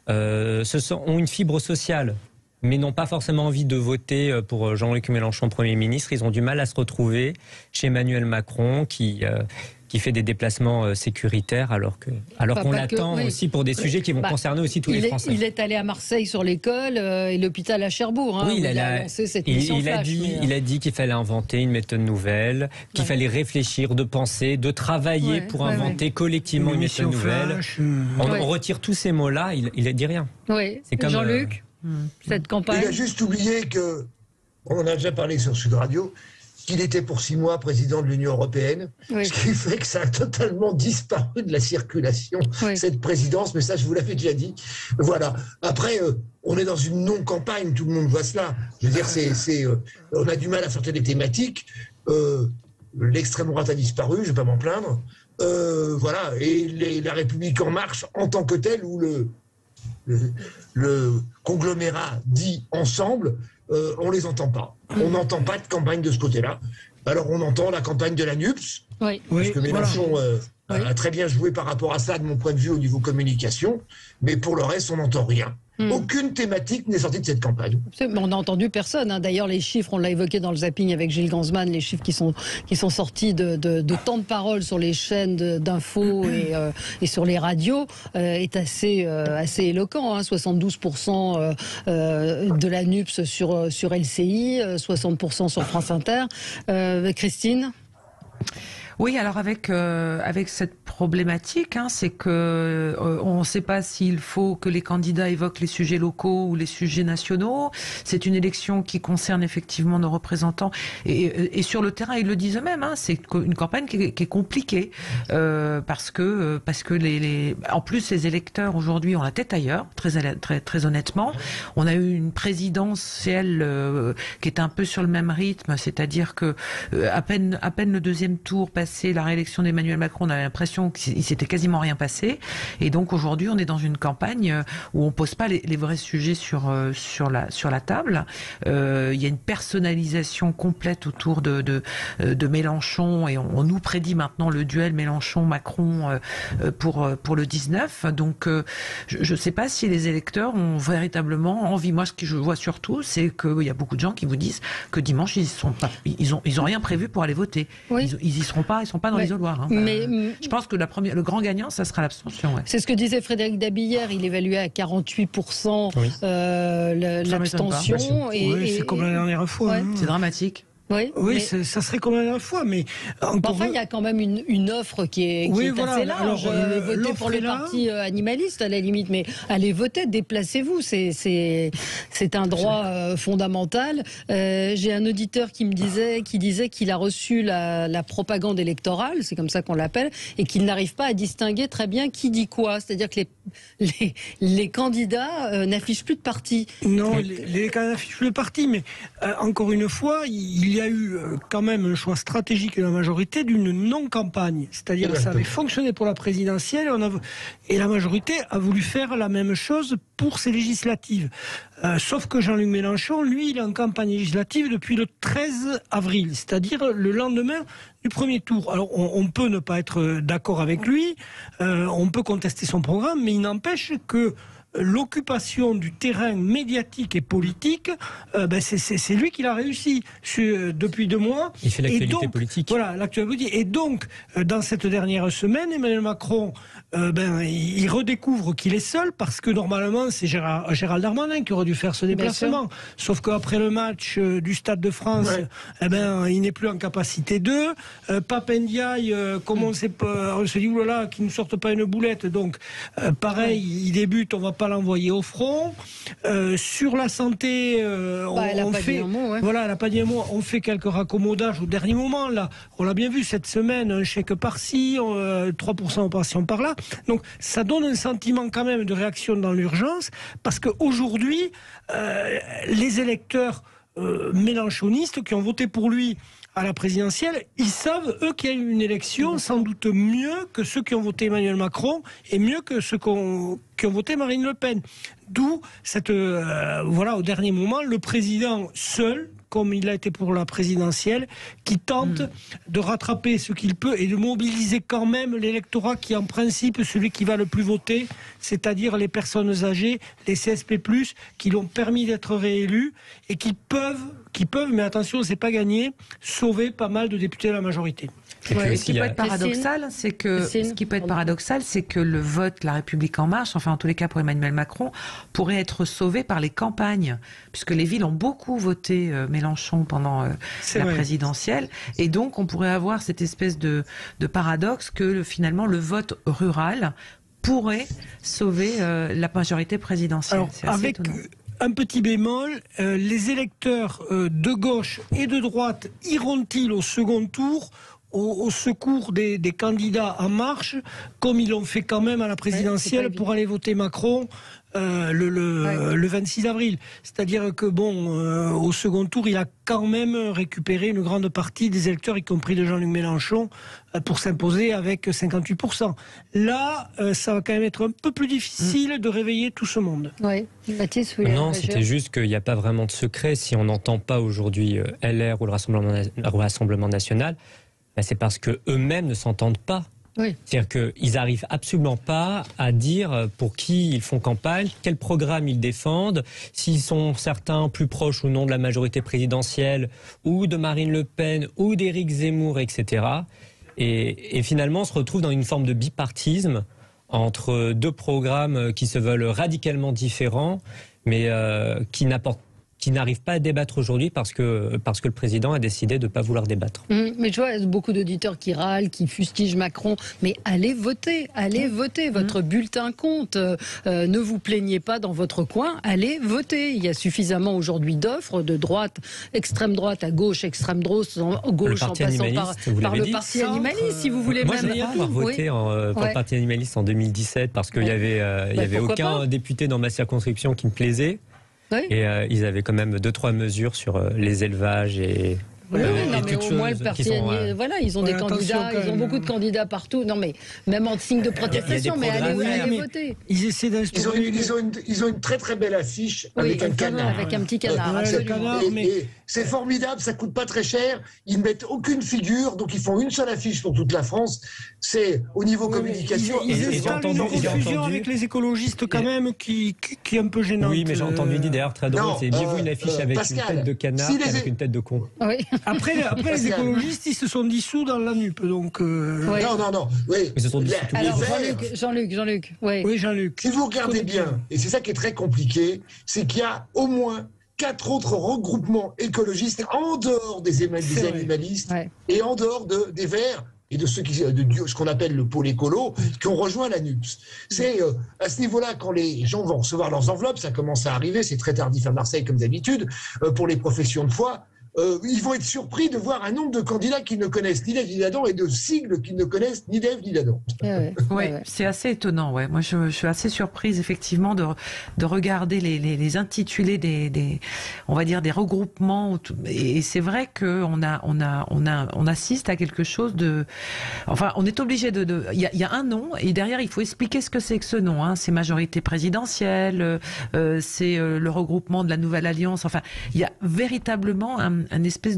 ont une fibre sociale, mais n'ont pas forcément envie de voter pour Jean-Luc Mélenchon Premier ministre, ils ont du mal à se retrouver chez Emmanuel Macron, qui qui fait des déplacements sécuritaires alors qu'on l'attend aussi pour des sujets qui vont concerner aussi tous les Français. Il est allé à Marseille sur l'école et l'hôpital à Cherbourg. Oui, il a lancé cette mission il a dit qu'il fallait inventer une méthode nouvelle, qu'il fallait réfléchir, de penser, de travailler pour inventer collectivement une méthode nouvelle. On retire tous ces mots-là, il ne dit rien. Oui. Jean-Luc, cette campagne. Il a juste oublié que, on en a déjà parlé sur Sud Radio, qu'il était pour 6 mois président de l'Union européenne, ce qui fait que ça a totalement disparu de la circulation, cette présidence, mais ça je vous l'avais déjà dit. Voilà. Après, on est dans une non-campagne, tout le monde voit cela. Je veux dire, on a du mal à sortir des thématiques. L'extrême droite a disparu, je ne vais pas m'en plaindre. Voilà. Et la République en marche en tant que telle, où le conglomérat dit ensemble, on les entend pas. On n'entend pas de campagne de ce côté-là. Alors on entend la campagne de la NUPS, parce que Mélenchon a très bien joué par rapport à ça, de mon point de vue, au niveau communication, mais pour le reste, on n'entend rien. Aucune thématique n'est sortie de cette campagne. On n'a entendu personne. D'ailleurs, les chiffres, on l'a évoqué dans le zapping avec Gilles Gansman, les chiffres qui sont sortis de temps de parole sur les chaînes d'infos et sur les radios est assez éloquent. 72% de la NUPS sur LCI, 60% sur France Inter. Christine ? Oui, alors avec cette problématique, c'est que on ne sait pas s'il faut que les candidats évoquent les sujets locaux ou les sujets nationaux. C'est une élection qui concerne effectivement nos représentants et sur le terrain ils le disent eux-mêmes. C'est une campagne qui est compliquée parce que en plus les électeurs aujourd'hui ont la tête ailleurs, très honnêtement. On a eu une présidentielle qui est un peu sur le même rythme, c'est-à-dire que à peine le deuxième tour passé la réélection d'Emmanuel Macron, on avait l'impression qu'il s'était quasiment rien passé. Et donc aujourd'hui, on est dans une campagne où on pose pas les vrais sujets sur la table. Il y a une personnalisation complète autour de Mélenchon et on nous prédit maintenant le duel Mélenchon-Macron pour le 19. Donc je sais pas si les électeurs ont véritablement envie. Moi, ce que je vois surtout, c'est qu'il y a beaucoup de gens qui vous disent que dimanche ils ont rien prévu pour aller voter. Ils y seront pas. Ils sont pas dans l'isoloir. Mais je pense que le grand gagnant, ça sera l'abstention. C'est ce que disait Frédéric Dabi hier. Il évaluait à 48% l'abstention. C'est comme la dernière fois. C'est dramatique. Oui, ça serait comme la dernière fois, mais enfin, il y a quand même une offre qui est assez large. Votez pour le parti animaliste à la limite, mais allez voter, déplacez-vous, c'est un droit fondamental. J'ai un auditeur qui disait qu'il a reçu la propagande électorale, c'est comme ça qu'on l'appelle, et qu'il n'arrive pas à distinguer très bien qui dit quoi. C'est-à-dire que les candidats n'affichent plus de parti. Non, les candidats n'affichent plus de parti, mais encore une fois, il y a eu quand même un choix stratégique de la majorité d'une non-campagne. C'est-à-dire que ça avait fonctionné pour la présidentielle et la majorité a voulu faire la même chose pour ces législatives. Sauf que Jean-Luc Mélenchon, lui, il est en campagne législative depuis le 13 avril, c'est-à-dire le lendemain du premier tour. Alors on peut ne pas être d'accord avec lui, on peut contester son programme, mais il n'empêche que l'occupation du terrain médiatique et politique, c'est lui qui l'a réussi depuis 2 mois. Il fait l'actualité politique. Voilà, l'actualité politique. Et donc, dans cette dernière semaine, Emmanuel Macron, il redécouvre qu'il est seul parce que normalement, c'est Gérald Darmanin qui aurait dû faire ce déplacement. Sauf qu'après le match du Stade de France, il n'est plus en capacité d'eux. Pape Ndiaye, comme on se dit, oulala, qu'il ne sorte pas une boulette. Donc, pareil, il débute, on va pas l'envoyer au front. Sur la santé, elle n'a pas dit un mot. On fait quelques raccommodages au dernier moment. Là, on l'a bien vu cette semaine, un chèque par-ci, 3% de pension par-là. Donc, ça donne un sentiment quand même de réaction dans l'urgence, parce qu'aujourd'hui, les électeurs mélenchonistes qui ont voté pour lui à la présidentielle, ils savent, eux, qu'il y a eu une élection sans doute mieux que ceux qui ont voté Emmanuel Macron et mieux que ceux qui ont voté Marine Le Pen. D'où au dernier moment, le président seul, comme il a été pour la présidentielle, qui tente de rattraper ce qu'il peut et de mobiliser quand même l'électorat qui est en principe celui qui va le plus voter, c'est-à-dire les personnes âgées, les CSP+, qui l'ont permis d'être réélus et qui peuvent qui peuvent, mais attention, c'est pas gagné, sauver pas mal de députés de la majorité. Ouais, ce qui peut être paradoxal, c'est que le vote La République en marche, enfin en tous les cas pour Emmanuel Macron, pourrait être sauvé par les campagnes, puisque les villes ont beaucoup voté Mélenchon pendant la présidentielle, et donc on pourrait avoir cette espèce de paradoxe que finalement le vote rural pourrait sauver la majorité présidentielle. Alors, avec un petit bémol, les électeurs de gauche et de droite iront-ils au second tour au secours des candidats En Marche, comme ils l'ont fait quand même à la présidentielle pour aller voter Macron le 26 avril. C'est-à-dire que au second tour, il a quand même récupéré une grande partie des électeurs, y compris de Jean-Luc Mélenchon, pour s'imposer avec 58%. Là, ça va quand même être un peu plus difficile de réveiller tout ce monde. Oui, Mathis, non, c'était juste qu'il n'y a pas vraiment de secret. Si on n'entend pas aujourd'hui LR ou le Rassemblement national, c'est parce qu'eux-mêmes ne s'entendent pas. Oui. C'est-à-dire qu'ils n'arrivent absolument pas à dire pour qui ils font campagne, quel programme ils défendent, s'ils sont certains plus proches ou non de la majorité présidentielle, ou de Marine Le Pen, ou d'Éric Zemmour, etc. Et finalement, on se retrouve dans une forme de bipartisme entre deux programmes qui se veulent radicalement différents, mais qui n'arrivent pas à débattre aujourd'hui parce que le président a décidé de ne pas vouloir débattre. Mais je vois beaucoup d'auditeurs qui râlent, qui fustigent Macron. Mais allez voter, votre bulletin compte. Ne vous plaignez pas dans votre coin, allez voter. Il y a suffisamment aujourd'hui d'offres de droite, extrême droite à gauche, extrême droite, gauche en passant par le parti animaliste, si vous voulez. Moi, je n'ai pas voté pour le parti animaliste en 2017 parce qu'il n'y avait aucun député dans ma circonscription qui me plaisait. Oui. Et ils avaient quand même 2-3 mesures sur les élevages et... Oui, non, mais au moins le parti voilà, ils ont des candidats, ils ont beaucoup de candidats partout. Non, mais même en signe de protestation, mais allez voter. Ils essaient d'instaurer. Ils ont une très très belle affiche avec un canard. Avec un petit canard. Et c'est formidable, ça coûte pas très cher. Ils mettent aucune figure, donc ils font une seule affiche pour toute la France. C'est au niveau communication. Ils installent une confusion avec les écologistes quand même qui est un peu gênante. Oui, mais j'ai entendu une idée d'ailleurs très drôle. C'est mieux une affiche avec une tête de canard qu'avec une tête de con. Oui. Après les écologistes, ils se sont dissous dans la NUP, donc... Oui. Non. Oui. Ils se sont dissous. Alors, Jean-Luc. Oui, Jean-Luc. Si vous regardez bien, et c'est ça qui est très compliqué, c'est qu'il y a au moins 4 autres regroupements écologistes en dehors des animalistes et en dehors des Verts et de ceux ce qu'on appelle le pôle écolo, qui ont rejoint la NUPS. C'est à ce niveau-là, quand les gens vont recevoir leurs enveloppes, ça commence à arriver, c'est très tardif à Marseille comme d'habitude, pour les professions de foi, ils vont être surpris de voir un nombre de candidats qu'ils ne connaissent ni d'Ève ni d'Adam et de sigles qu'ils ne connaissent ni d'Ève ni d'Adam. C'est assez étonnant. Ouais. Moi, je suis assez surprise effectivement de regarder les intitulés on va dire des regroupements. Et c'est vrai que on assiste à quelque chose de. Enfin, on est obligé il y a un nom et derrière il faut expliquer ce que c'est que ce nom. Hein. C'est majorité présidentielle, c'est le regroupement de la Nouvelle Alliance. Enfin, il y a véritablement un espèce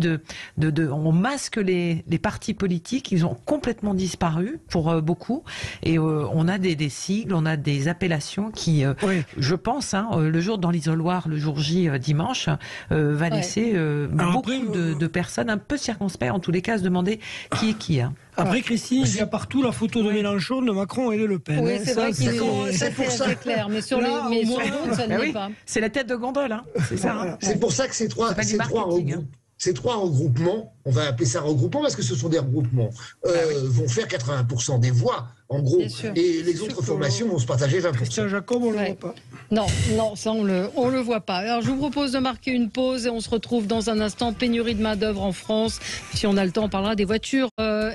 on masque les partis politiques, ils ont complètement disparu pour beaucoup, et on a des sigles, on a des appellations qui, je pense, le jour dans l'isoloir, le jour J dimanche, va laisser beaucoup de personnes un peu circonspectes, en tous les cas, se demander qui est qui. Hein. Après, Christine, il y a partout la photo de Mélenchon, de Macron et de Le Pen. Oui, c'est vrai c'est pour ça clair, mais sur d'autres, ça ne l'est pas. C'est la tête de gondole, hein. C'est ça. Hein. C'est pour ça que ces trois regroupements, on va appeler ça regroupement parce que ce sont des regroupements, vont faire 80% des voix, en gros, et les autres formations vont se partager 20%. Christian Jacob, on ne le voit pas. Non, ça on le voit pas. Alors je vous propose de marquer une pause et on se retrouve dans un instant. Pénurie de main d'œuvre en France. Si on a le temps, on parlera des voitures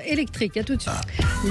électriques. À tout de suite.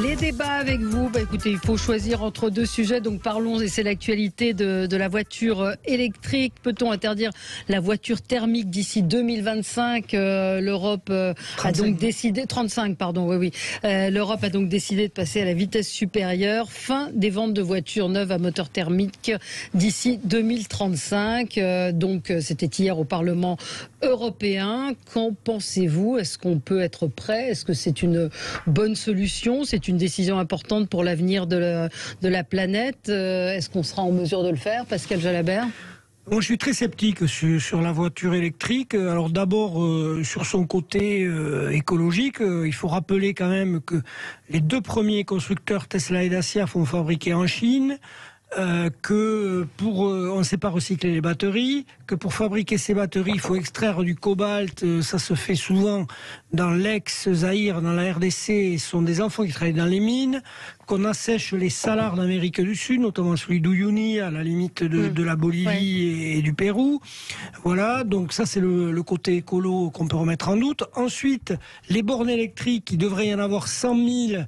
Les débats avec vous. Écoutez, il faut choisir entre deux sujets. Donc parlons, et c'est l'actualité de la voiture électrique. Peut-on interdire la voiture thermique d'ici 2025 ? L'Europe a donc décidé 35, pardon. Oui. L'Europe a donc décidé de passer à la vitesse supérieure. Fin des ventes de voitures neuves à moteur thermique d'ici 2035. Donc c'était hier au Parlement européen. Qu'en pensez-vous ? Est-ce qu'on peut être prêt ? Est-ce que c'est une bonne solution ? C'est une décision importante pour l'avenir de la planète. Est-ce qu'on sera en mesure de le faire, Pascal Jalabert ? Moi, je suis très sceptique sur la voiture électrique. Alors d'abord, sur son côté écologique, il faut rappeler quand même que les 2 premiers constructeurs, Tesla et Dacia, sont fabriqués en Chine. Que on ne sait pas recycler les batteries, que pour fabriquer ces batteries, il faut extraire du cobalt. Ça se fait souvent dans l'ex-Zaïre, dans la RDC. Ce sont des enfants qui travaillent dans les mines, qu'on assèche les salars d'Amérique du Sud, notamment celui d'Uyuni, à la limite de la Bolivie et du Pérou. Voilà, donc ça c'est le côté écolo qu'on peut remettre en doute. Ensuite, les bornes électriques, il devrait y en avoir 100 000,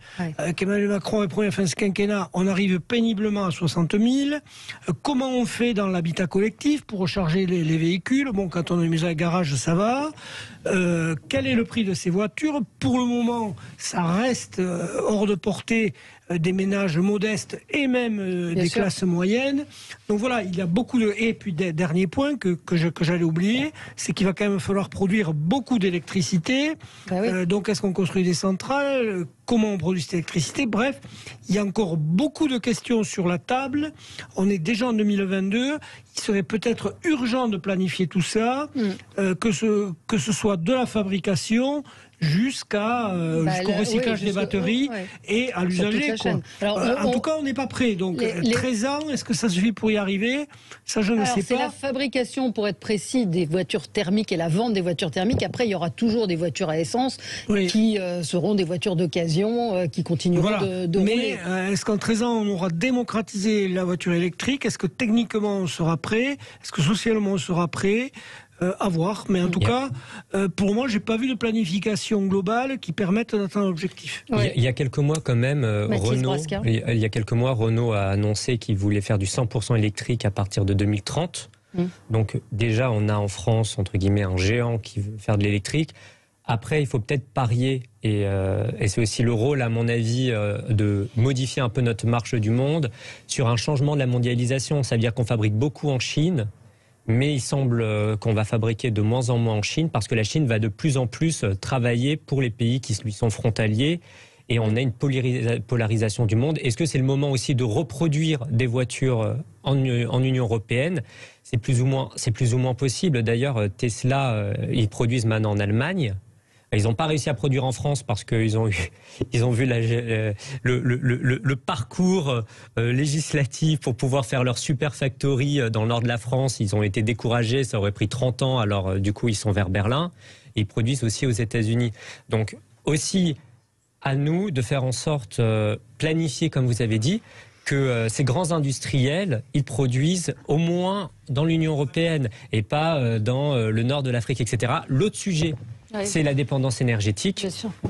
qu'Emmanuel Macron a promis à fin de ce quinquennat. On arrive péniblement à 60 000. Comment on fait dans l'habitat collectif pour recharger les véhicules? Bon, quand on a une maison à garage, ça va. Quel est le prix de ces voitures? Pour le moment, ça reste hors de portée des ménages modestes et même des classes moyennes. Donc voilà, il y a beaucoup de... Et puis, dernier point que j'allais oublier, c'est qu'il va quand même falloir produire beaucoup d'électricité. Donc est-ce qu'on construit des centrales? Comment on produit cette électricité? Bref, il y a encore beaucoup de questions sur la table. On est déjà en 2022. Il serait peut-être urgent de planifier tout ça, que ce soit de la fabrication jusqu'au recyclage des batteries et à l'usager. En tout cas, on n'est pas prêt. Donc, 13 ans, est-ce que ça suffit pour y arriver? Ça, je ne sais pas. C'est la fabrication, pour être précis, des voitures thermiques et la vente des voitures thermiques. Après, il y aura toujours des voitures à essence qui seront des voitures d'occasion, qui continueront de rouler. Mais est-ce qu'en 13 ans, on aura démocratisé la voiture électrique? Est-ce que techniquement, on sera prêt? Est-ce que socialement, on sera prêt? À voir, mais en tout cas, pour moi, j'ai pas vu de planification globale qui permette d'atteindre l'objectif. Il y a quelques mois, quand même, Renault a annoncé qu'il voulait faire du 100% électrique à partir de 2030. Donc déjà, on a en France, entre guillemets, un géant qui veut faire de l'électrique. Après, il faut peut-être parier, et c'est aussi le rôle, à mon avis, de modifier un peu notre marche du monde sur un changement de la mondialisation. Ça veut dire qu'on fabrique beaucoup en Chine, mais il semble qu'on va fabriquer de moins en moins en Chine parce que la Chine va de plus en plus travailler pour les pays qui lui sont frontaliers et on a une polarisation du monde. Est-ce que c'est le moment aussi de reproduire des voitures en Union européenne? C'est plus ou moins possible. D'ailleurs, Tesla, ils produisent maintenant en Allemagne. Ils n'ont pas réussi à produire en France parce qu'ils ont vu le parcours législatif pour pouvoir faire leur super factory dans le nord de la France. Ils ont été découragés, ça aurait pris 30 ans, alors du coup ils sont vers Berlin. Et ils produisent aussi aux États-Unis. Donc aussi à nous de faire en sorte, planifier comme vous avez dit, que ces grands industriels, ils produisent au moins dans l'Union européenne et pas dans le nord de l'Afrique, etc. L'autre sujet, c'est la dépendance énergétique.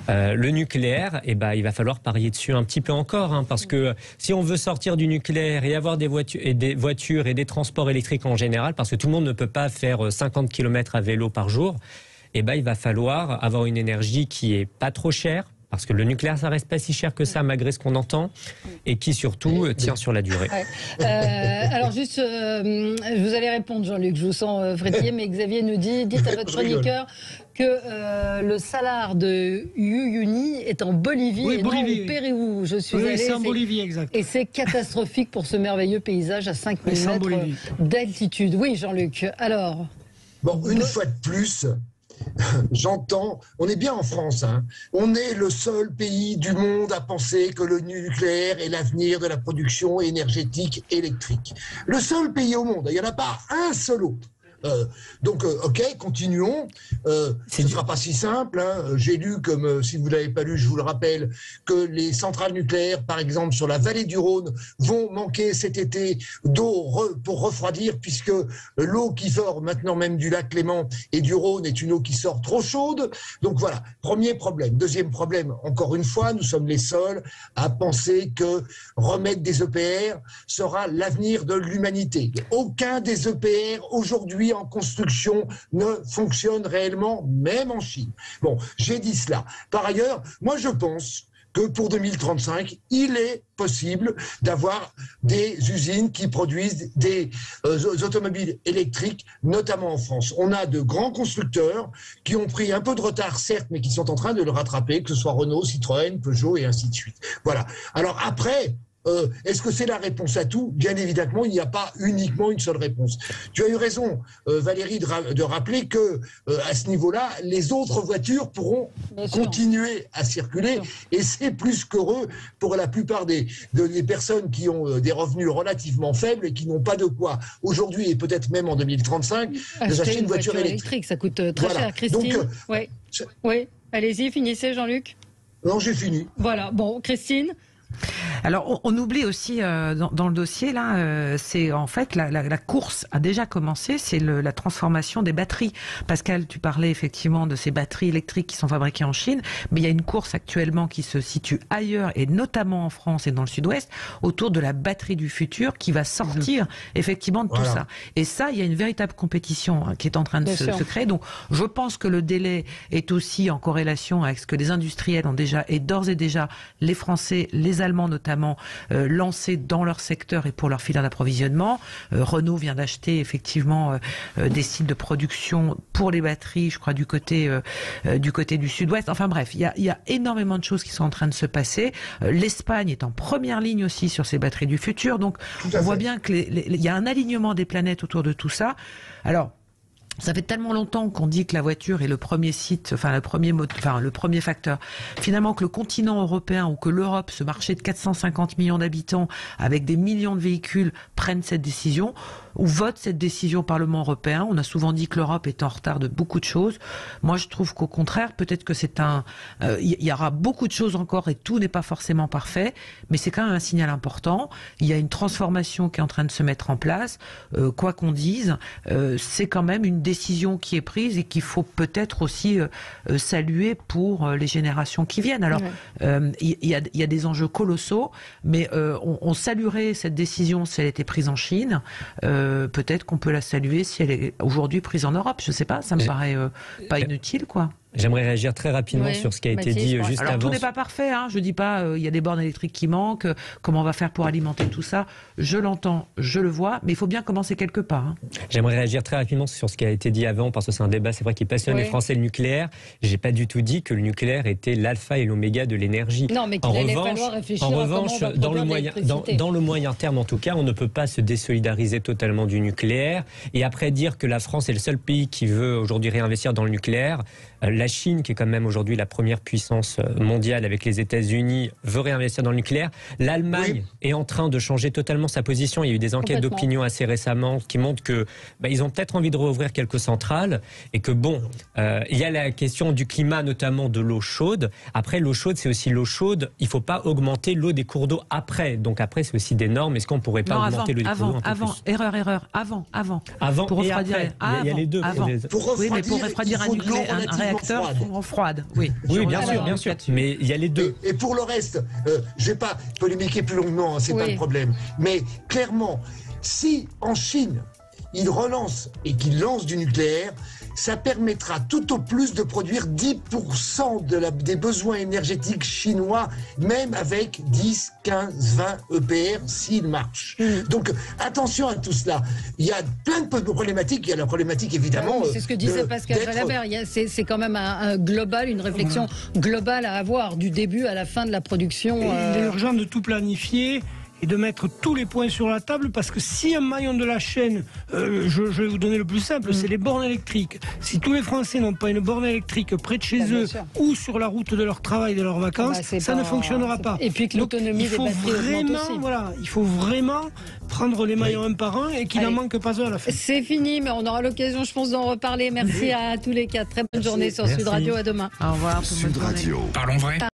Le nucléaire, il va falloir parier dessus un petit peu encore, parce que si on veut sortir du nucléaire et avoir des voitures et des transports électriques en général, parce que tout le monde ne peut pas faire 50 km à vélo par jour, il va falloir avoir une énergie qui est pas trop chère, parce que le nucléaire, ça reste pas si cher que ça, malgré ce qu'on entend, et qui surtout tient sur la durée. Alors juste, vous allez répondre, Jean-Luc, je vous sens frétiller, mais Xavier nous dites à votre chroniqueur que le salar de Uyuni est en Bolivie et non au Pérou. Je suis allée, c'est en Bolivie, exact. Et c'est catastrophique pour ce merveilleux paysage à 5000 mètres d'altitude. Oui, Jean-Luc, alors... Bon, une fois de plus... J'entends, on est bien en France, on est le seul pays du monde à penser que le nucléaire est l'avenir de la production énergétique électrique. Le seul pays au monde, il n'y en a pas un seul autre. Donc, ok, continuons. Ce ne sera pas si simple. J'ai lu, comme si vous ne l'avez pas lu, je vous le rappelle, que les centrales nucléaires, par exemple, sur la vallée du Rhône, vont manquer cet été d'eau pour refroidir, puisque l'eau qui sort maintenant même du lac Léman et du Rhône est une eau qui sort trop chaude. Donc voilà, premier problème. Deuxième problème, encore une fois, nous sommes les seuls à penser que remettre des EPR sera l'avenir de l'humanité. Aucun des EPR aujourd'hui en construction ne fonctionne réellement, même en Chine. Bon, j'ai dit cela. Par ailleurs, moi je pense que pour 2035, il est possible d'avoir des usines qui produisent des automobiles électriques, notamment en France. On a de grands constructeurs qui ont pris un peu de retard, certes, mais qui sont en train de le rattraper, que ce soit Renault, Citroën, Peugeot et ainsi de suite. Voilà. Alors après, est-ce que c'est la réponse à tout? Bien évidemment, il n'y a pas uniquement une seule réponse. Tu as eu raison, Valérie, de rappeler que à ce niveau-là, les autres voitures pourront continuer à circuler, et c'est plus qu'heureux pour la plupart des personnes qui ont des revenus relativement faibles et qui n'ont pas de quoi, aujourd'hui et peut-être même en 2035, acheter une voiture électrique. Ça coûte très cher. Christine, oui. Allez-y, finissez, Jean-Luc. Non, j'ai fini. Voilà, bon, Christine. Alors, on oublie aussi dans le dossier là, c'est en fait la course a déjà commencé, c'est la transformation des batteries. Pascal, tu parlais effectivement de ces batteries électriques qui sont fabriquées en Chine, mais il y a une course actuellement qui se situe ailleurs et notamment en France et dans le Sud-Ouest autour de la batterie du futur qui va sortir effectivement de tout ça. Et ça, il y a une véritable compétition qui est en train de se créer. Donc, je pense que le délai est aussi en corrélation avec ce que les industriels ont déjà et d'ores et déjà les Français, les Allemands notamment lancés dans leur secteur et pour leur filière d'approvisionnement. Renault vient d'acheter effectivement des sites de production pour les batteries, je crois du côté du Sud-Ouest. Enfin bref, il y a énormément de choses qui sont en train de se passer. L'Espagne est en première ligne aussi sur ces batteries du futur. Donc on voit bien que il y a un alignement des planètes autour de tout ça. Alors, ça fait tellement longtemps qu'on dit que la voiture est le premier site, le premier facteur. Finalement, que le continent européen ou que l'Europe, ce marché de 450 millions d'habitants, avec des millions de véhicules, prennent cette décision ou votent cette décision au Parlement européen. On a souvent dit que l'Europe est en retard de beaucoup de choses. Moi, je trouve qu'au contraire, peut-être que il y aura beaucoup de choses encore et tout n'est pas forcément parfait, mais c'est quand même un signal important. Il y a une transformation qui est en train de se mettre en place. Quoi qu'on dise, c'est quand même une décision qui est prise et qu'il faut peut-être aussi saluer pour les générations qui viennent. Alors, il y a des enjeux colossaux, mais on saluerait cette décision si elle était prise en Chine. Peut-être qu'on peut la saluer si elle est aujourd'hui prise en Europe. Je ne sais pas, ça me paraît pas inutile, quoi. J'aimerais réagir très rapidement sur ce qui a été dit juste avant. Alors tout n'est pas parfait, hein. Je dis pas il y a des bornes électriques qui manquent, comment on va faire pour alimenter tout ça. Je l'entends, je le vois, mais il faut bien commencer quelque part. Hein. J'aimerais réagir très rapidement sur ce qui a été dit avant, parce que c'est un débat, c'est vrai, qui passionne les Français, le nucléaire. J'ai pas du tout dit que le nucléaire était l'alpha et l'oméga de l'énergie. Non, mais qu'il allait falloir réfléchir à comment on va dans le moyen terme, en tout cas, on ne peut pas se désolidariser totalement du nucléaire. Et après dire que la France est le seul pays qui veut aujourd'hui réinvestir dans le nucléaire, la Chine, qui est quand même aujourd'hui la première puissance mondiale avec les États-Unis, veut réinvestir dans le nucléaire. L'Allemagne est en train de changer totalement sa position. Il y a eu des enquêtes d'opinion assez récemment qui montrent que ils ont peut-être envie de rouvrir quelques centrales et que il y a la question du climat, notamment de l'eau chaude. Après, l'eau chaude, c'est aussi l'eau chaude. Il ne faut pas augmenter l'eau des cours d'eau après. Donc après, c'est aussi des normes. Est-ce qu'on ne pourrait pas augmenter l'eau des cours d'eau Erreur. Avant. Pour refroidir. Il y a les deux. Mais pour refroidir un réacteur en froide. Oui, bien sûr. Mais il y a les deux. Et pour le reste, je ne vais pas polémiquer plus longuement, hein, c'est pas le problème. Mais clairement, si en Chine, ils relancent et qu'ils lancent du nucléaire, ça permettra tout au plus de produire 10% des besoins énergétiques chinois, même avec 10, 15, 20 EPR s'il marche. Donc attention à tout cela. Il y a plein de problématiques. Il y a la problématique évidemment. C'est ce que disait Pascal Jalabert. C'est quand même un global, une réflexion globale à avoir du début à la fin de la production. Il est urgent de tout planifier et de mettre tous les points sur la table, parce que si un maillon de la chaîne, je vais vous donner le plus simple, c'est les bornes électriques. Si tous les Français n'ont pas une borne électrique près de chez eux ou sur la route de leur travail, de leurs vacances, ça ne fonctionnera pas. Et puis que l'autonomie des batteries augmente aussi. Il faut vraiment prendre les maillons un par un et qu'il n'en manque pas un à la fin. C'est fini, mais on aura l'occasion, je pense, d'en reparler. Merci à tous les quatre. Très bonne journée sur Sud Radio. À demain. Au revoir. Sud Radio. Parlons vrai.